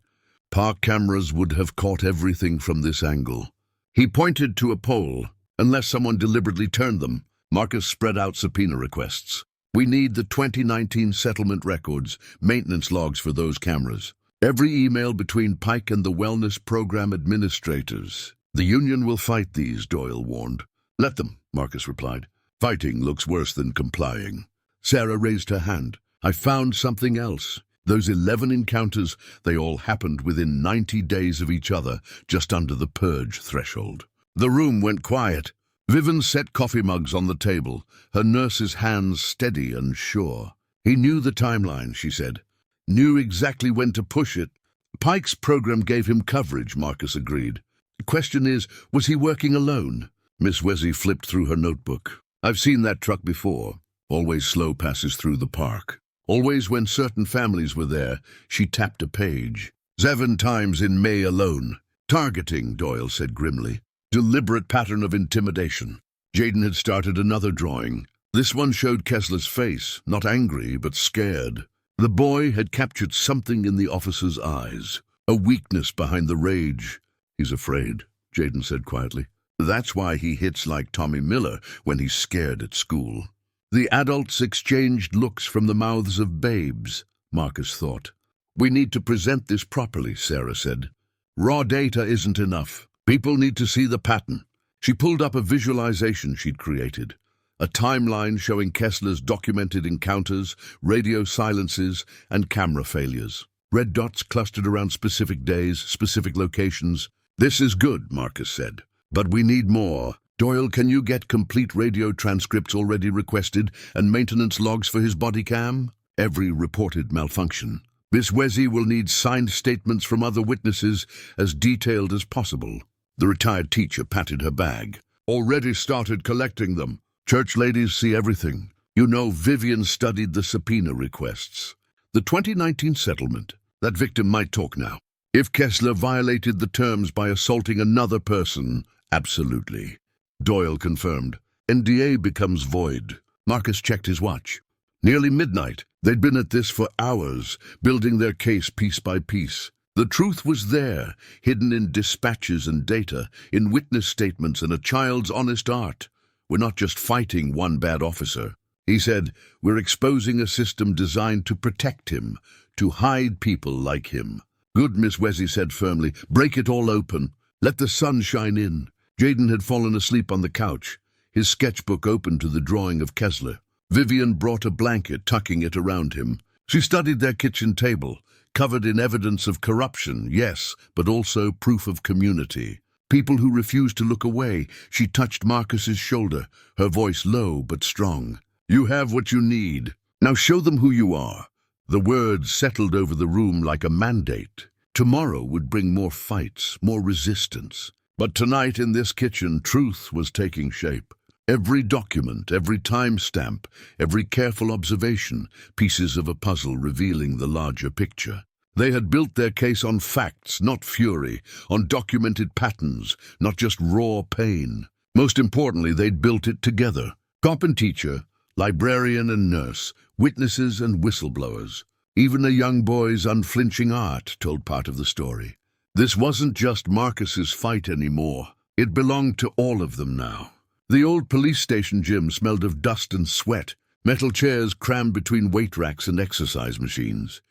Park cameras would have caught everything from this angle. He pointed to a pole. Unless someone deliberately turned them, Marcus spread out subpoena requests. We need the 2019 settlement records, maintenance logs for those cameras. Every email between Pike and the wellness program administrators. The union will fight these, Doyle warned. Let them, Marcus replied. Fighting looks worse than complying. Sarah raised her hand. I found something else. Those 11 encounters, they all happened within 90 days of each other, just under the purge threshold. The room went quiet. Vivian set coffee mugs on the table, her nurse's hands steady and sure. He knew the timeline, she said. Knew exactly when to push it. Pike's program gave him coverage, Marcus agreed. The question is, was he working alone? Miss Wezzy flipped through her notebook. I've seen that truck before. Always slow passes through the park. Always when certain families were there, she tapped a page. 7 times in May alone. Targeting, Doyle said grimly. Deliberate pattern of intimidation. Jaden had started another drawing. This one showed Kessler's face, not angry, but scared. The boy had captured something in the officer's eyes, a weakness behind the rage. He's afraid, Jaden said quietly. That's why he hits like Tommy Miller when he's scared at school. The adults exchanged looks from the mouths of babes, Marcus thought. We need to present this properly, Sarah said. Raw data isn't enough. People need to see the pattern. She pulled up a visualization she'd created. A timeline showing Kessler's documented encounters, radio silences, and camera failures. Red dots clustered around specific days, specific locations. This is good, Marcus said. But we need more. Doyle, can you get complete radio transcripts already requested and maintenance logs for his body cam? Every reported malfunction. Miss Wezzy will need signed statements from other witnesses as detailed as possible. The retired teacher patted her bag. Already started collecting them. Church ladies see everything. You know, Vivian studied the subpoena requests. The 2019 settlement. That victim might talk now. If Kessler violated the terms by assaulting another person, absolutely. Doyle confirmed. NDA becomes void. Marcus checked his watch. Nearly midnight. They'd been at this for hours, building their case piece by piece. The truth was there, hidden in dispatches and data, in witness statements and a child's honest art. We're not just fighting one bad officer. He said, we're exposing a system designed to protect him, to hide people like him. Good, Miss Wezzy said firmly. Break it all open. Let the sun shine in. Jaden had fallen asleep on the couch, his sketchbook open to the drawing of Kessler. Vivian brought a blanket, tucking it around him. She studied their kitchen table, covered in evidence of corruption, yes, but also proof of community. People who refused to look away. She touched Marcus's shoulder, her voice low but strong. You have what you need. Now show them who you are. The words settled over the room like a mandate. Tomorrow would bring more fights, more resistance. But tonight in this kitchen, truth was taking shape. Every document, every timestamp, every careful observation, pieces of a puzzle revealing the larger picture. They had built their case on facts, not fury, on documented patterns, not just raw pain. Most importantly, they'd built it together. Cop and teacher, librarian and nurse, witnesses and whistleblowers. Even a young boy's unflinching art told part of the story. This wasn't just Marcus's fight anymore. It belonged to all of them now. The old police station gym smelled of dust and sweat, metal chairs crammed between weight racks and exercise machines.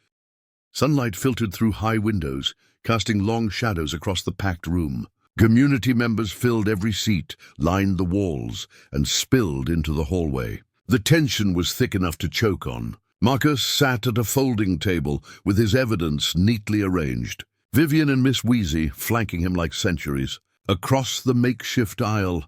Sunlight filtered through high windows, casting long shadows across the packed room. Community members filled every seat, lined the walls, and spilled into the hallway. The tension was thick enough to choke on. Marcus sat at a folding table with his evidence neatly arranged. Vivian and Miss Wheezy flanking him like sentries. Across the makeshift aisle,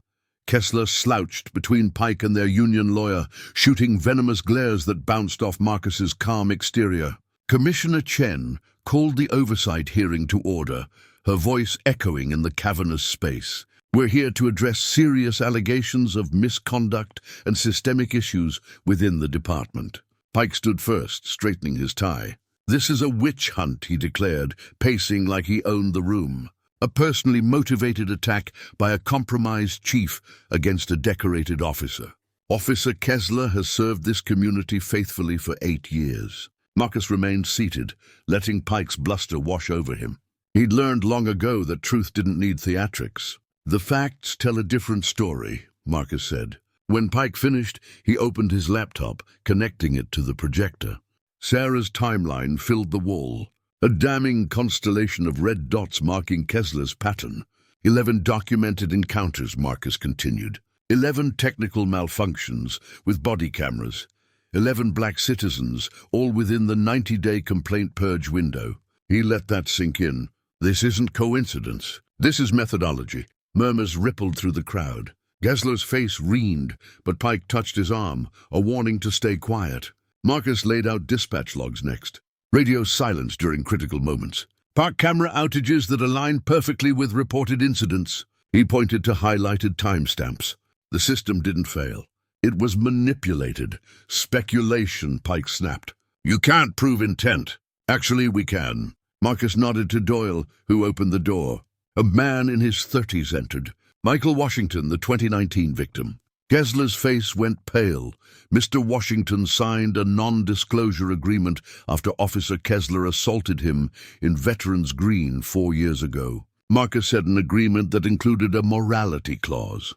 Kessler slouched between Pike and their union lawyer, shooting venomous glares that bounced off Marcus's calm exterior. Commissioner Chen called the oversight hearing to order, her voice echoing in the cavernous space. We're here to address serious allegations of misconduct and systemic issues within the department. Pike stood first, straightening his tie. This is a witch hunt, he declared, pacing like he owned the room. A personally motivated attack by a compromised chief against a decorated officer. Officer Kessler has served this community faithfully for 8 years. Marcus remained seated, letting Pike's bluster wash over him. He'd learned long ago that truth didn't need theatrics. The facts tell a different story, Marcus said. When Pike finished, he opened his laptop, connecting it to the projector. Sarah's timeline filled the wall, a damning constellation of red dots marking Kessler's pattern. 11 documented encounters, Marcus continued. 11 technical malfunctions with body cameras. 11 black citizens, all within the 90-day complaint purge window. He let that sink in. This isn't coincidence. This is methodology. Murmurs rippled through the crowd. Kessler's face reened, but Pike touched his arm, a warning to stay quiet. Marcus laid out dispatch logs next. Radio silence during critical moments. Park camera outages that align perfectly with reported incidents. He pointed to highlighted timestamps. The system didn't fail. It was manipulated. Speculation, Pike snapped. You can't prove intent. Actually, we can. Marcus nodded to Doyle, who opened the door. A man in his 30s entered. Michael Washington, the 2019 victim. Kessler's face went pale. Mr. Washington signed a non-disclosure agreement after Officer Kessler assaulted him in Veterans Green 4 years ago. Marcus said an agreement that included a morality clause.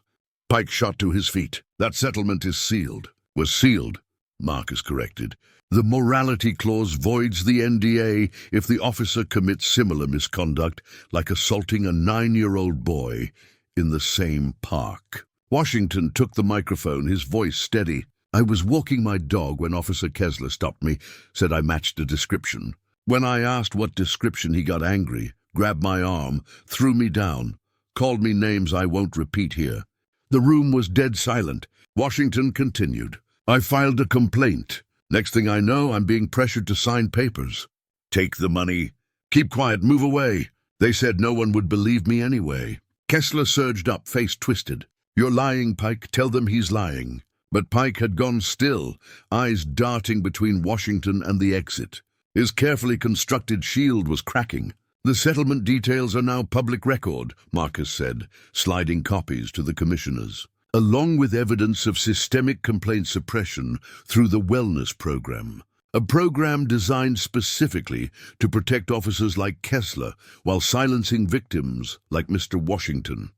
Pike shot to his feet. That settlement is sealed. Was sealed, Marcus corrected. The morality clause voids the NDA if the officer commits similar misconduct, like assaulting a 9-year-old boy in the same park. Washington took the microphone, his voice steady. I was walking my dog when Officer Kessler stopped me, said I matched a description. When I asked what description, he got angry, grabbed my arm, threw me down, called me names I won't repeat here. The room was dead silent. Washington continued. I filed a complaint. Next thing I know, I'm being pressured to sign papers. Take the money. Keep quiet, move away. They said no one would believe me anyway. Kessler surged up, face twisted. You're lying, Pike. Tell them he's lying. But Pike had gone still, eyes darting between Washington and the exit. His carefully constructed shield was cracking. The settlement details are now public record, Marcus said, sliding copies to the commissioners, along with evidence of systemic complaint suppression through the wellness program. A program designed specifically to protect officers like Kessler while silencing victims like Mr. Washington.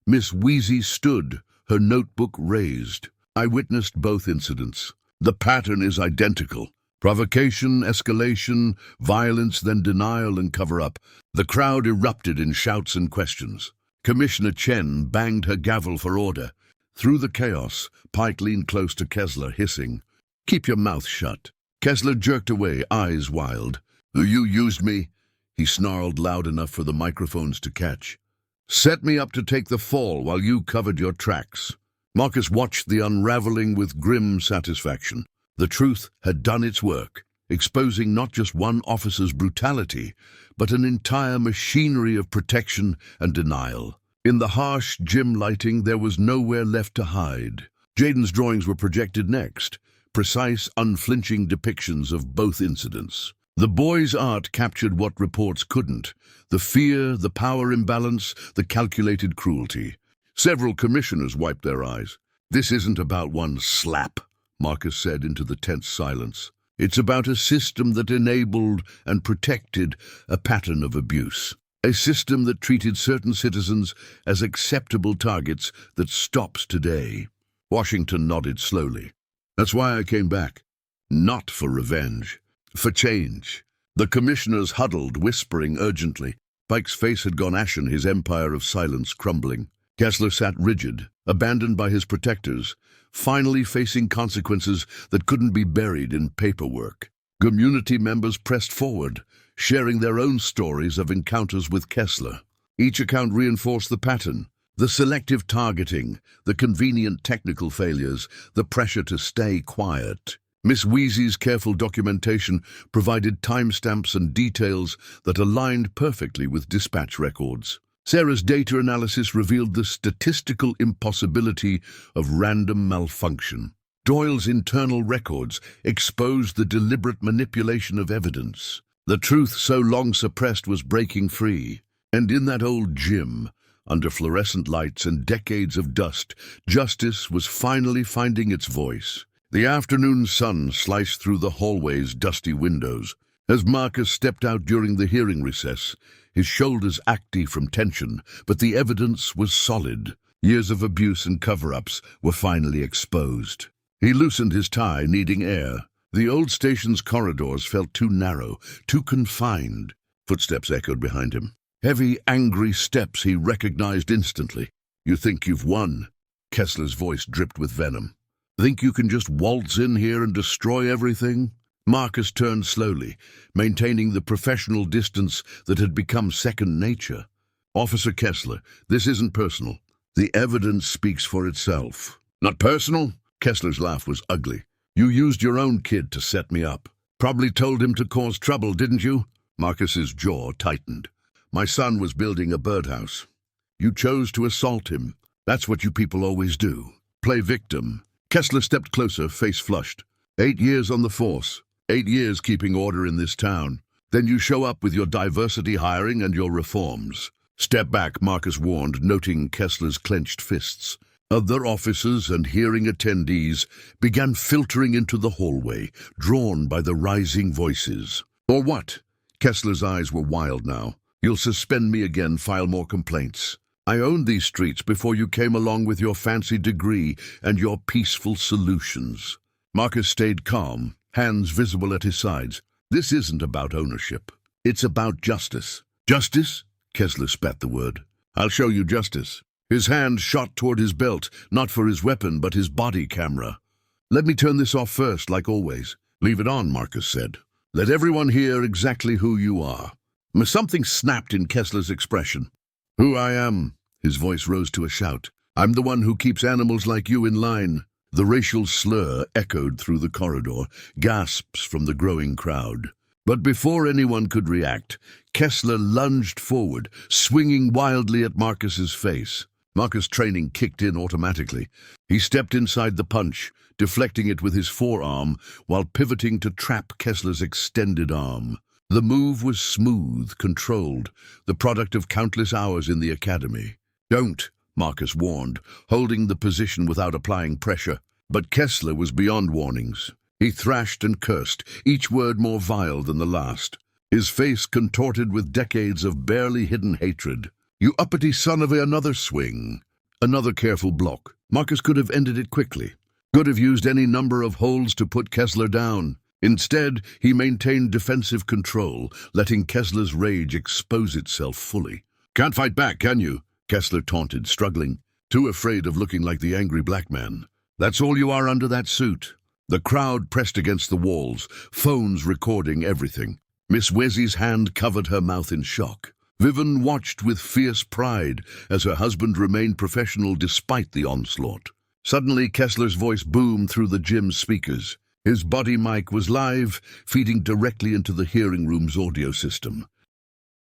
Miss Wheezy stood, her notebook raised. I witnessed both incidents. The pattern is identical. Provocation, escalation, violence, then denial and cover-up. The crowd erupted in shouts and questions. Commissioner Chen banged her gavel for order. Through the chaos, Pike leaned close to Kessler, hissing, "Keep your mouth shut." Kessler jerked away, eyes wild. "You used me?" He snarled loud enough for the microphones to catch. "Set me up to take the fall while you covered your tracks." Marcus watched the unraveling with grim satisfaction. The truth had done its work, exposing not just one officer's brutality, but an entire machinery of protection and denial. In the harsh gym lighting, there was nowhere left to hide. Jaden's drawings were projected next, precise, unflinching depictions of both incidents. The boy's art captured what reports couldn't: the fear, the power imbalance, the calculated cruelty. Several commissioners wiped their eyes. "This isn't about one slap," Marcus said into the tense silence. "It's about a system that enabled and protected a pattern of abuse. A system that treated certain citizens as acceptable targets that stops today." Washington nodded slowly. "That's why I came back. Not for revenge. For change. The commissioners huddled, whispering urgently. Pike's face had gone ashen, his empire of silence crumbling. Kessler sat rigid, abandoned by his protectors, finally facing consequences that couldn't be buried in paperwork. Community members pressed forward, sharing their own stories of encounters with Kessler. Each account reinforced the pattern: the selective targeting, the convenient technical failures, the pressure to stay quiet. Miss Wheezy's careful documentation provided timestamps and details that aligned perfectly with dispatch records. Sarah's data analysis revealed the statistical impossibility of random malfunction. Doyle's internal records exposed the deliberate manipulation of evidence. The truth so long suppressed was breaking free. And in that old gym, under fluorescent lights and decades of dust, justice was finally finding its voice. The afternoon sun sliced through the hallway's dusty windows. As Marcus stepped out during the hearing recess, his shoulders achy from tension, but the evidence was solid. Years of abuse and cover-ups were finally exposed. He loosened his tie, needing air. The old station's corridors felt too narrow, too confined. Footsteps echoed behind him. Heavy, angry steps he recognized instantly. "You think you've won?" Kessler's voice dripped with venom. "Think you can just waltz in here and destroy everything?" Marcus turned slowly, maintaining the professional distance that had become second nature. "Officer Kessler, this isn't personal. The evidence speaks for itself." "Not personal?" Kessler's laugh was ugly. "You used your own kid to set me up. Probably told him to cause trouble, didn't you?" Marcus's jaw tightened. "My son was building a birdhouse. You chose to assault him. That's what you people always do. Play victim." Kessler stepped closer, face flushed. 8 years on the force. 8 years keeping order in this town. Then you show up with your diversity hiring and your reforms. "Step back," Marcus warned, noting Kessler's clenched fists. Other officers and hearing attendees began filtering into the hallway, drawn by the rising voices. "Or what?" Kessler's eyes were wild now. "You'll suspend me again, file more complaints. I owned these streets before you came along with your fancy degree and your peaceful solutions." Marcus stayed calm, hands visible at his sides. "This isn't about ownership. It's about justice." "Justice?" Kessler spat the word. "I'll show you justice." His hand shot toward his belt, not for his weapon, but his body camera. "Let me turn this off first, like always." "Leave it on," Marcus said. "Let everyone hear exactly who you are." Something snapped in Kessler's expression. "Who I am?" His voice rose to a shout. "I'm the one who keeps animals like you in line." The racial slur echoed through the corridor, gasps from the growing crowd. But before anyone could react, Kessler lunged forward, swinging wildly at Marcus's face. Marcus' training kicked in automatically. He stepped inside the punch, deflecting it with his forearm while pivoting to trap Kessler's extended arm. The move was smooth, controlled, the product of countless hours in the academy. "Don't," Marcus warned, holding the position without applying pressure. But Kessler was beyond warnings. He thrashed and cursed, each word more vile than the last. His face contorted with decades of barely hidden hatred. "You uppity son of another swing." Another careful block. Marcus could have ended it quickly. Could have used any number of holds to put Kessler down. Instead, he maintained defensive control, letting Kessler's rage expose itself fully. "Can't fight back, can you?" Kessler taunted, struggling. "Too afraid of looking like the angry black man. That's all you are under that suit." The crowd pressed against the walls, phones recording everything. Miss Wheezy's hand covered her mouth in shock. Vivian watched with fierce pride as her husband remained professional despite the onslaught. Suddenly, Kessler's voice boomed through the gym's speakers. His body mic was live, feeding directly into the hearing room's audio system.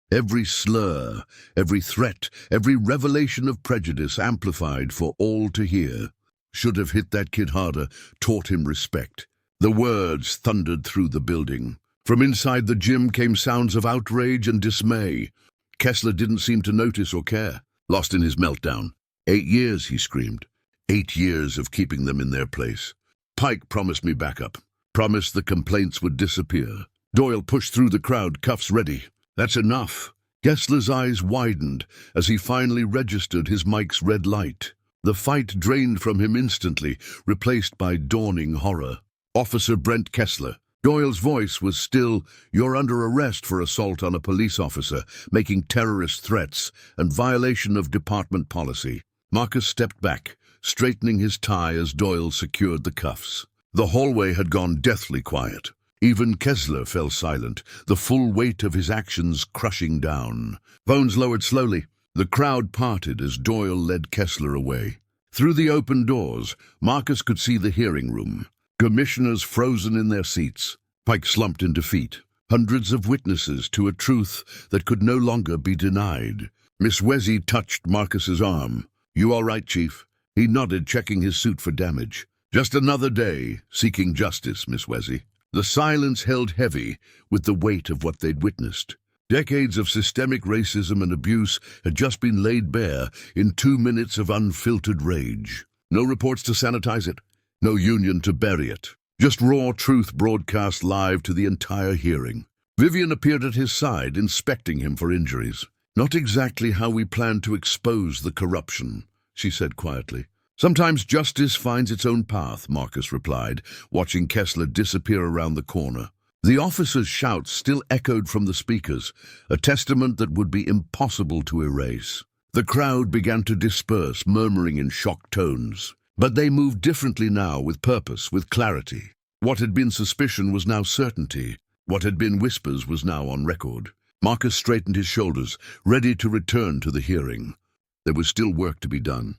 Every slur, every threat, every revelation of prejudice amplified for all to hear. "Should have hit that kid harder, taught him respect." The words thundered through the building. From inside the gym came sounds of outrage and dismay. Kessler didn't seem to notice or care, lost in his meltdown. 8 years, he screamed. 8 years of keeping them in their place. Pike promised me backup, promised the complaints would disappear. Doyle pushed through the crowd, cuffs ready. "That's enough." Kessler's eyes widened as he finally registered his mic's red light. The fight drained from him instantly, replaced by dawning horror. "Officer Brent Kessler, Doyle's voice was still, "You're under arrest for assault on a police officer, making terrorist threats, and violation of department policy." Marcus stepped back, straightening his tie as Doyle secured the cuffs. The hallway had gone deathly quiet. Even Kessler fell silent, the full weight of his actions crushing down. Bones lowered slowly. The crowd parted as Doyle led Kessler away. Through the open doors, Marcus could see the hearing room. Commissioners frozen in their seats. Pike slumped in defeat. Hundreds of witnesses to a truth that could no longer be denied. Miss Wesey touched Marcus's arm. "You all right, Chief?" He nodded, checking his suit for damage. "Just another day, seeking justice, Miss Wesey." The silence held heavy with the weight of what they'd witnessed. Decades of systemic racism and abuse had just been laid bare in 2 minutes of unfiltered rage. No reports to sanitize it, no union to bury it. Just raw truth broadcast live to the entire hearing. Vivian appeared at his side, inspecting him for injuries. "Not exactly how we plan to expose the corruption," she said quietly. "Sometimes justice finds its own path," Marcus replied, watching Kessler disappear around the corner. The officer's shouts still echoed from the speakers, a testament that would be impossible to erase. The crowd began to disperse, murmuring in shocked tones. But they moved differently now, with purpose, with clarity. What had been suspicion was now certainty. What had been whispers was now on record. Marcus straightened his shoulders, ready to return to the hearing. There was still work to be done.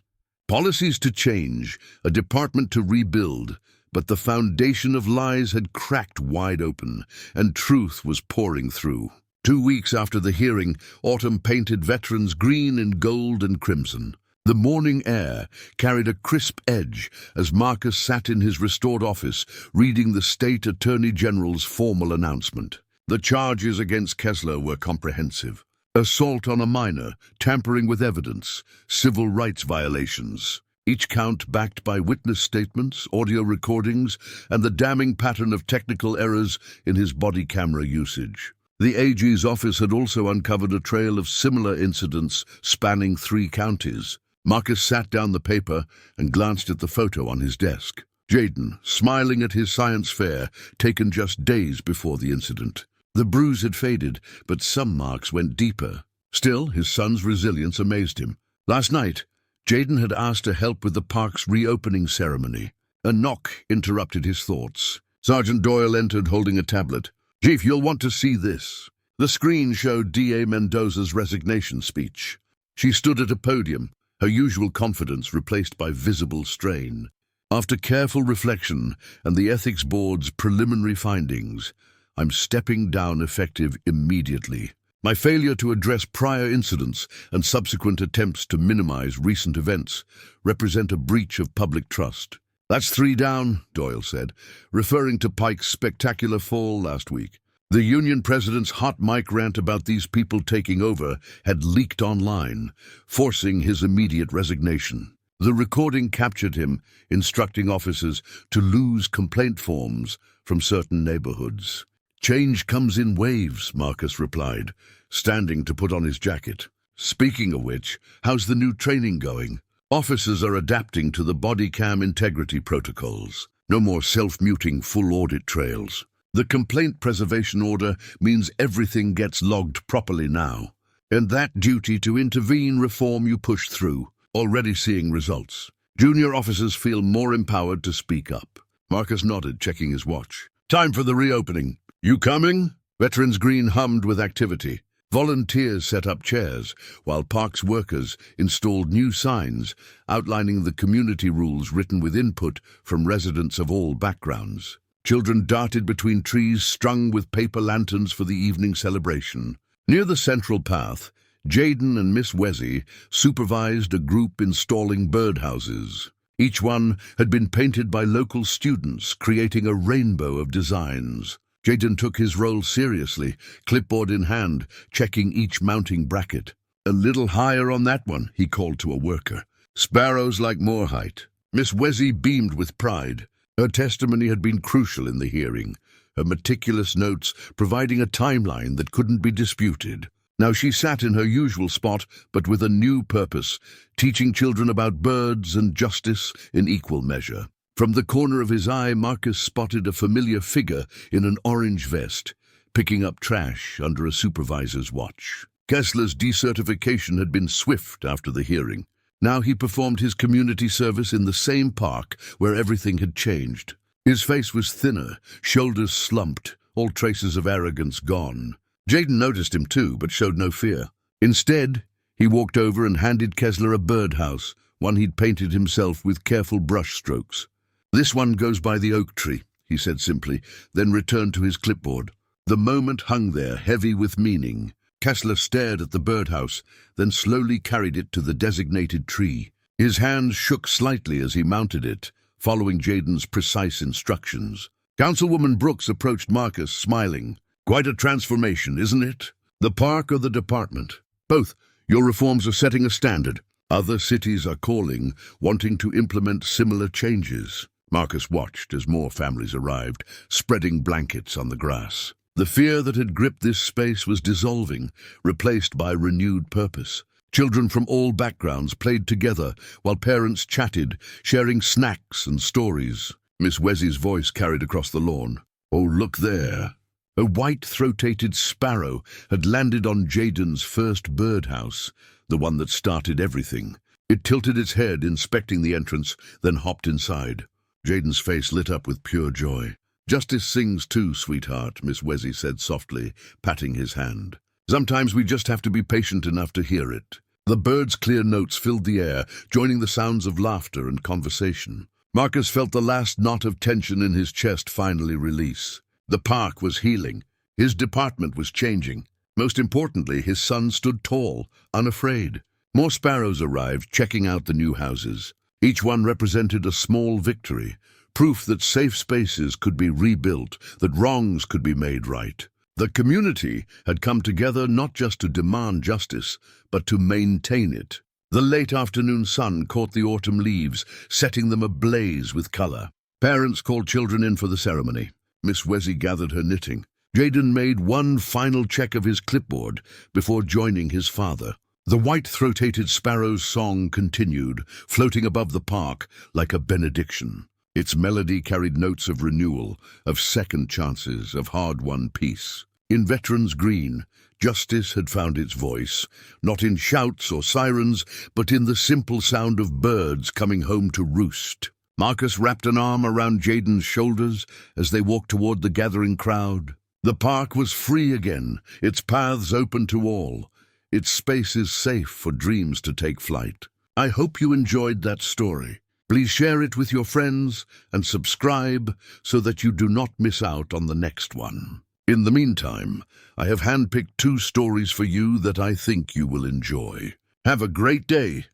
Policies to change, a department to rebuild, but the foundation of lies had cracked wide open, and truth was pouring through. 2 weeks after the hearing, autumn painted veterans green and gold and crimson. The morning air carried a crisp edge as Marcus sat in his restored office, reading the State Attorney General's formal announcement. The charges against Kessler were comprehensive. Assault on a minor, tampering with evidence, civil rights violations. Each count backed by witness statements, audio recordings, and the damning pattern of technical errors in his body camera usage. The AG's office had also uncovered a trail of similar incidents spanning 3 counties. Marcus sat down the paper and glanced at the photo on his desk. Jaden, smiling at his science fair, taken just days before the incident. The bruise had faded, but some marks went deeper. Still, his son's resilience amazed him. Last night, Jaden had asked to help with the park's reopening ceremony. A knock interrupted his thoughts. Sergeant Doyle entered holding a tablet. "Chief, you'll want to see this." The screen showed D.A. Mendoza's resignation speech. She stood at a podium, her usual confidence replaced by visible strain. "After careful reflection and the ethics board's preliminary findings, I'm stepping down effective immediately. My failure to address prior incidents and subsequent attempts to minimize recent events represent a breach of public trust." "That's 3 down," Doyle said, referring to Pike's spectacular fall last week. The union president's hot mic rant about these people taking over had leaked online, forcing his immediate resignation. The recording captured him, instructing officers to lose complaint forms from certain neighborhoods. "Change comes in waves," Marcus replied, standing to put on his jacket. "Speaking of which, how's the new training going?" "Officers are adapting to the body cam integrity protocols. No more self-muting full audit trails. The complaint preservation order means everything gets logged properly now. And that duty to intervene reform you push through, already seeing results. Junior officers feel more empowered to speak up." Marcus nodded, checking his watch. "Time for the reopening." "You coming?" Veterans Green hummed with activity. Volunteers set up chairs, while parks workers installed new signs outlining the community rules written with input from residents of all backgrounds. Children darted between trees strung with paper lanterns for the evening celebration. Near the central path, Jaden and Miss Wesey supervised a group installing birdhouses. Each one had been painted by local students, creating a rainbow of designs. Jaden took his role seriously, clipboard in hand, checking each mounting bracket. "A little higher on that one," he called to a worker. "Sparrows like more height." Miss Wesey beamed with pride. Her testimony had been crucial in the hearing, her meticulous notes providing a timeline that couldn't be disputed. Now she sat in her usual spot, but with a new purpose, teaching children about birds and justice in equal measure. From the corner of his eye, Marcus spotted a familiar figure in an orange vest, picking up trash under a supervisor's watch. Kessler's decertification had been swift after the hearing. Now he performed his community service in the same park where everything had changed. His face was thinner, shoulders slumped, all traces of arrogance gone. Jaden noticed him too, but showed no fear. Instead, he walked over and handed Kessler a birdhouse, one he'd painted himself with careful brush strokes. "This one goes by the oak tree," he said simply, then returned to his clipboard. The moment hung there, heavy with meaning. Kessler stared at the birdhouse, then slowly carried it to the designated tree. His hands shook slightly as he mounted it, following Jaden's precise instructions. Councilwoman Brooks approached Marcus, smiling. "Quite a transformation, isn't it? The park or the department? Both. Your reforms are setting a standard. Other cities are calling, wanting to implement similar changes." Marcus watched as more families arrived, spreading blankets on the grass. The fear that had gripped this space was dissolving, replaced by renewed purpose. Children from all backgrounds played together, while parents chatted, sharing snacks and stories. Miss Wesley's voice carried across the lawn. "Oh, look there." A white-throated sparrow had landed on Jaden's first birdhouse, the one that started everything. It tilted its head, inspecting the entrance, then hopped inside. Jaden's face lit up with pure joy. "Justice sings too, sweetheart," Miss Wesley said softly, patting his hand. "Sometimes we just have to be patient enough to hear it." The bird's clear notes filled the air, joining the sounds of laughter and conversation. Marcus felt the last knot of tension in his chest finally release. The park was healing. His department was changing. Most importantly, his son stood tall, unafraid. More sparrows arrived, checking out the new houses. Each one represented a small victory, proof that safe spaces could be rebuilt, that wrongs could be made right. The community had come together not just to demand justice, but to maintain it. The late afternoon sun caught the autumn leaves, setting them ablaze with color. Parents called children in for the ceremony. Miss Wesley gathered her knitting. Jaden made one final check of his clipboard before joining his father. The white-throated sparrow's song continued, floating above the park like a benediction. Its melody carried notes of renewal, of second chances, of hard-won peace. In Veterans Green, justice had found its voice, not in shouts or sirens, but in the simple sound of birds coming home to roost. Marcus wrapped an arm around Jaden's shoulders as they walked toward the gathering crowd. The park was free again, its paths open to all, its spaces safe for dreams to take flight. I hope you enjoyed that story. Please share it with your friends and subscribe so that you do not miss out on the next one. In the meantime, I have handpicked 2 stories for you that I think you will enjoy. Have a great day.